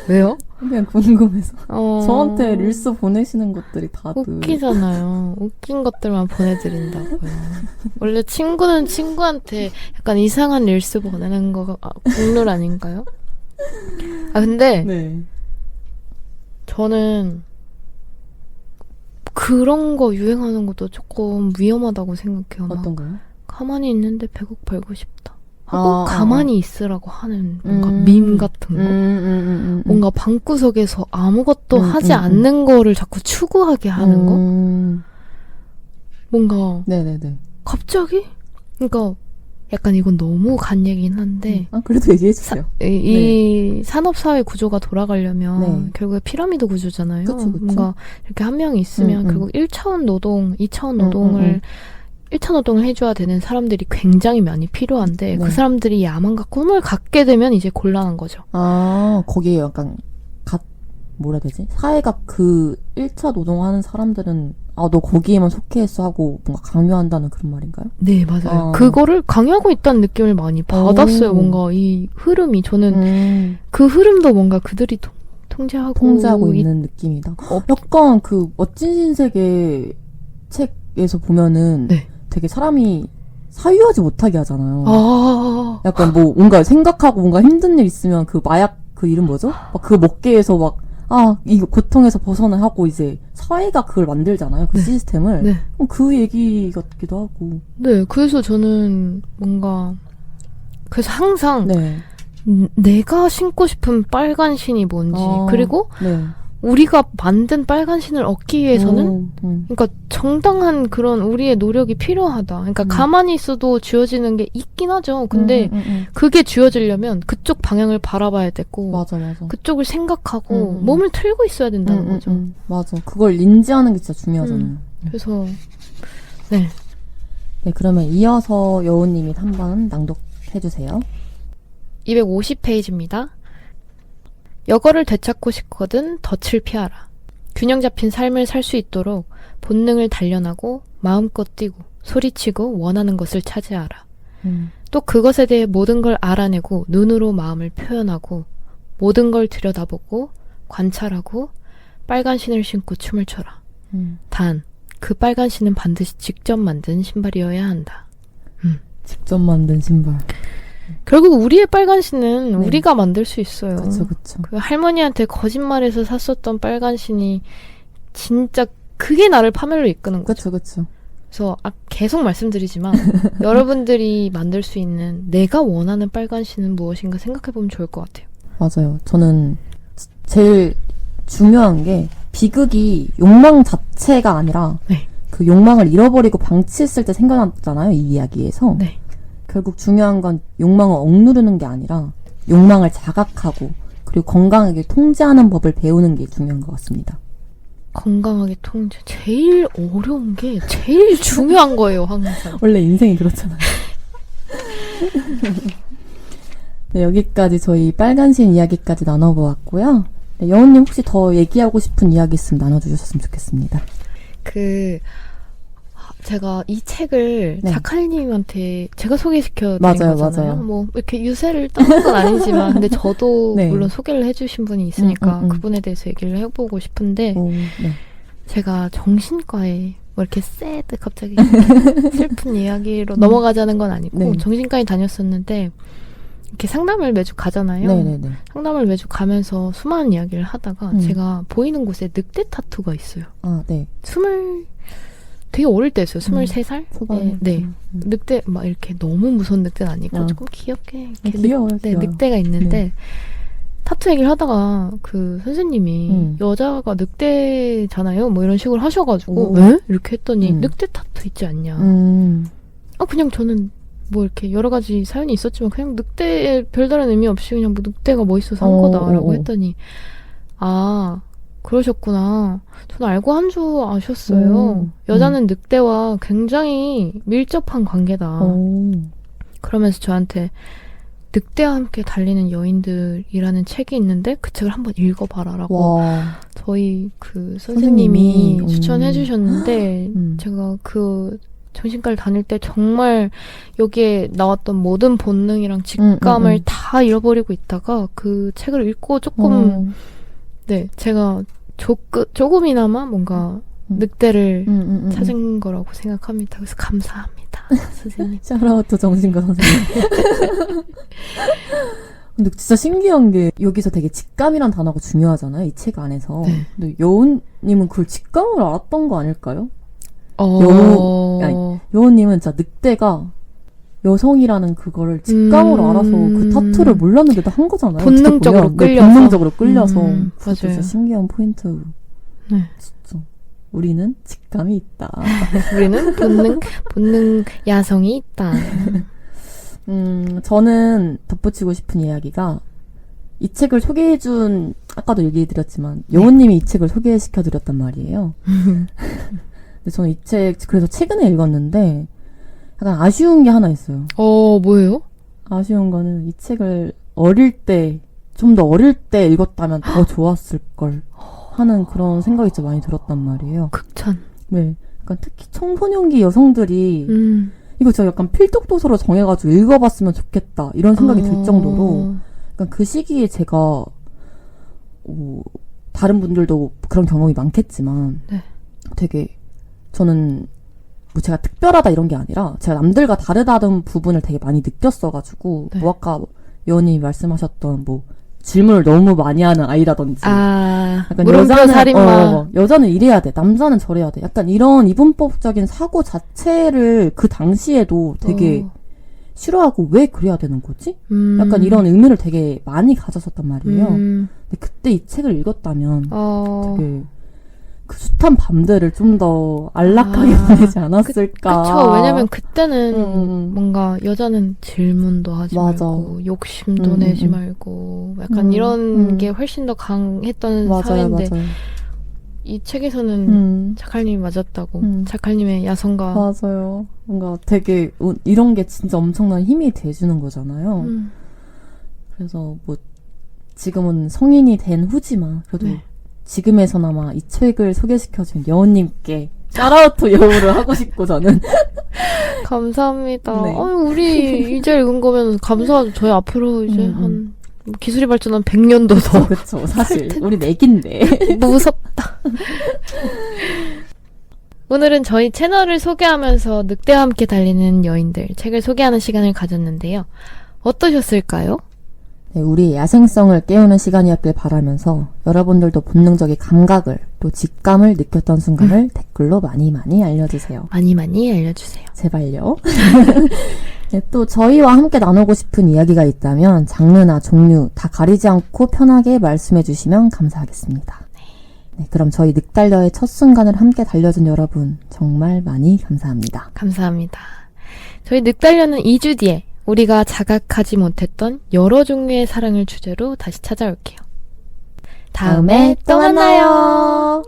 왜요? 그냥 궁금해서. 어... 저한테 릴스 보내시는 것들이 다들 웃기잖아요. 웃긴 것들만 보내드린다고요. 원래 친구는 친구한테 약간 이상한 릴스 보내는 거 국룰 아닌가요? 아 근데 네. 저는 그런 거 유행하는 것도 조금 위험하다고 생각해요. 막 어떤 거요? 가만히 있는데 100억 벌고 싶다. 하고 아, 가만히 있으라고 하는 뭔가 밈 같은 거. 뭔가 방구석에서 아무것도 하지 않는 거를 자꾸 추구하게 하는 거? 뭔가 네네네. 갑자기? 그러니까 약간 이건 너무 간 얘기긴 한데 그래도 얘기해주세요. 이 산업사회 구조가 돌아가려면 네. 결국에 피라미드 구조잖아요. 그쵸. 뭔가 이렇게 한 명이 있으면 결국 1차원 노동, 2차원 노동을 1차 노동을 해줘야 되는 사람들이 굉장히 많이 필요한데 네. 그 사람들이 야망과 꿈을 갖게 되면 이제 곤란한 거죠. 거기에 약간 뭐라 해야 되지? 사회가 그 1차 노동하는 사람들은 너 거기에만 속해 있어 하고 뭔가 강요한다는 그런 말인가요? 네, 맞아요. 그거를 강요하고 있다는 느낌을 많이 받았어요. 뭔가 이 흐름이 저는 그 흐름도 뭔가 그들이 통제하고 있는 느낌이다. 약간 그 멋진 신세계 책에서 보면은 네. 되게 사람이 사유하지 못하게 하잖아요. 아, 약간 뭐 뭔가 생각하고 뭔가 힘든 일 있으면 그 마약 그 이름 뭐죠? 막 그거 먹게 해서 막 이거 고통에서 벗어나 하고 이제 사회가 그걸 만들잖아요. 그 네. 시스템을. 네. 그 얘기 같기도 하고. 네. 그래서 저는 뭔가 그래서 항상 네. 내가 신고 싶은 빨간 신이 뭔지 그리고 네. 우리가 만든 빨간 신을 얻기 위해서는 그러니까 정당한 그런 우리의 노력이 필요하다. 그러니까 가만히 있어도 쥐어지는 게 있긴 하죠. 근데 그게 쥐어지려면 그쪽 방향을 바라봐야 되고 맞아. 그쪽을 생각하고 몸을 틀고 있어야 된다는 거죠. 맞아. 그걸 인지하는 게 진짜 중요하잖아요. 그래서 네. 네, 그러면 이어서 여우님이 한번 낭독해주세요. 250페이지입니다. 여거를 되찾고 싶거든 덫을 피하라. 균형 잡힌 삶을 살 수 있도록 본능을 단련하고 마음껏 뛰고 소리치고 원하는 것을 차지하라. 또 그것에 대해 모든 걸 알아내고 눈으로 마음을 표현하고 모든 걸 들여다보고 관찰하고 빨간 신을 신고 춤을 춰라. 단, 그 빨간 신은 반드시 직접 만든 신발이어야 한다. 직접 만든 신발. 결국 우리의 빨간 신은 네. 우리가 만들 수 있어요. 그쵸. 그 할머니한테 거짓말해서 샀었던 빨간 신이 진짜 그게 나를 파멸로 이끄는 거죠. 그쵸. 그래서 계속 말씀드리지만 여러분들이 만들 수 있는 내가 원하는 빨간 신은 무엇인가 생각해보면 좋을 것 같아요. 맞아요. 저는 제일 중요한 게 비극이 욕망 자체가 아니라 네. 그 욕망을 잃어버리고 방치했을 때 생겨났잖아요, 이 이야기에서. 네. 결국 중요한 건 욕망을 억누르는 게 아니라 욕망을 자각하고 그리고 건강하게 통제하는 법을 배우는 게 중요한 것 같습니다. 건강하게 통제. 제일 어려운 게 제일 중요한 거예요, 항상. 원래 인생이 그렇잖아요. 네, 여기까지 저희 빨간신 이야기까지 나눠보았고요. 네, 여운님 혹시 더 얘기하고 싶은 이야기 있으면 나눠주셨으면 좋겠습니다. 제가 이 책을 네. 작가님한테 제가 소개시켜 드린 맞아요, 거잖아요. 맞아요. 뭐 이렇게 유세를 떠는 건 아니지만 근데 저도 네. 물론 소개를 해주신 분이 있으니까 음. 그분에 대해서 얘기를 해보고 싶은데 오, 네. 제가 정신과에 뭐 이렇게 갑자기 이렇게 슬픈 이야기로 넘어가자는 건 아니고 네. 정신과에 다녔었는데 이렇게 상담을 매주 가잖아요. 네네네. 상담을 매주 가면서 수많은 이야기를 하다가 제가 보이는 곳에 늑대 타투가 있어요. 아, 네. 되게 어릴 때 했어요. 23살? 초반에. 네. 늑대, 막 이렇게 너무 무서운 늑대는 아니고 아. 조금 귀엽게. 이렇게 귀여워요, 네, 귀여워요. 늑대가 있는데 네. 타투 얘기를 하다가 그 선생님이 여자가 늑대잖아요. 뭐 이런 식으로 하셔가지고 왜? 이렇게 했더니 늑대 타투 있지 않냐. 그냥 저는 뭐 이렇게 여러 가지 사연이 있었지만 그냥 늑대에 별다른 의미 없이 그냥 뭐 늑대가 멋있어서 한 거다라고 했더니 그러셨구나. 저는 알고 한 줄 아셨어요. 여자는 늑대와 굉장히 밀접한 관계다. 그러면서 저한테 늑대와 함께 달리는 여인들이라는 책이 있는데 그 책을 한번 읽어봐라라고 저희 그 선생님이 추천해 주셨는데 제가 그 정신과를 다닐 때 정말 여기에 나왔던 모든 본능이랑 직감을 다 잃어버리고 있다가 그 책을 읽고 조금 네, 제가 조금이나마 뭔가 늑대를 찾은 거라고 생각합니다. 그래서 감사합니다, 선생님. 샤라우트 정신과 선생님. 근데 진짜 신기한 게 여기서 되게 직감이란 단어가 중요하잖아요, 이 책 안에서. 네. 근데 여운님은 그걸 직감을 알았던 거 아닐까요? 여운님은 진짜 늑대가 여성이라는 그거를 직감으로 알아서 그 타투를 몰랐는데도 한 거잖아요. 본능적으로 끌려서. 네, 본능적으로 끌려서. 맞아요. 진짜 신기한 포인트. 네. 진짜. 우리는 직감이 있다. 우리는 본능 야성이 있다. 저는 덧붙이고 싶은 이야기가 이 책을 소개해준, 아까도 얘기해드렸지만, 여운님이 이 책을 소개시켜드렸단 말이에요. 근데 저는 이 책, 그래서 최근에 읽었는데, 약간 아쉬운 게 하나 있어요. 뭐예요? 아쉬운 거는 이 책을 좀 더 어릴 때 읽었다면 더 좋았을걸 하는 그런 생각이 진짜 많이 들었단 말이에요. 극찬. 네. 약간 특히 청소년기 여성들이, 이거 진짜 약간 필독도서로 정해가지고 읽어봤으면 좋겠다. 이런 생각이 들 정도로, 약간 그 시기에 제가, 다른 분들도 그런 경험이 많겠지만, 네. 되게, 저는, 뭐 제가 특별하다 이런 게 아니라, 제가 남들과 다르다는 부분을 되게 많이 느꼈어가지고, 네. 뭐 아까 여원님이 말씀하셨던 뭐, 질문을 너무 많이 하는 아이라든지, 약간 물음표 살인마. 여자는 이래야 돼, 남자는 저래야 돼. 약간 이런 이분법적인 사고 자체를 그 당시에도 되게 싫어하고 왜 그래야 되는 거지? 약간 이런 의미를 되게 많이 가졌었단 말이에요. 근데 그때 이 책을 읽었다면 되게 그 숱한 밤들을 좀 더 안락하게 보내지 않았을까. 그쵸. 왜냐면 그때는 뭔가 여자는 질문도 하지 말고 욕심도 내지 말고 약간 이런 게 훨씬 더 강했던 사회인데 이 책에서는 자칼님이 맞았다고. 자칼님의 야성과 맞아요. 뭔가 되게 이런 게 진짜 엄청난 힘이 돼주는 거잖아요. 그래서 뭐 지금은 성인이 된 후지만 그래도 지금에서나마 이 책을 소개시켜준 여운님께 샤라우트 여우를 하고 싶고 저는 감사합니다. 네. 우리 이제 읽은 거면 감사하죠. 저희 앞으로 이제 한 기술이 발전한 100년도 더. 그쵸. 사실 우리 애긴데 무섭다. 오늘은 저희 채널을 소개하면서 늑대와 함께 달리는 여인들 책을 소개하는 시간을 가졌는데요. 어떠셨을까요? 네, 우리의 야생성을 깨우는 시간이었길 바라면서 여러분들도 본능적인 감각을 또 직감을 느꼈던 순간을 댓글로 많이 알려주세요. 많이 알려주세요. 제발요. 네, 또 저희와 함께 나누고 싶은 이야기가 있다면 장르나 종류 다 가리지 않고 편하게 말씀해 주시면 감사하겠습니다. 네, 그럼 저희 늑달려의 첫 순간을 함께 달려준 여러분 정말 많이 감사합니다. 감사합니다. 저희 늑달려는 2주 뒤에 우리가 자각하지 못했던 여러 종류의 사랑을 주제로 다시 찾아올게요. 다음에 또 만나요.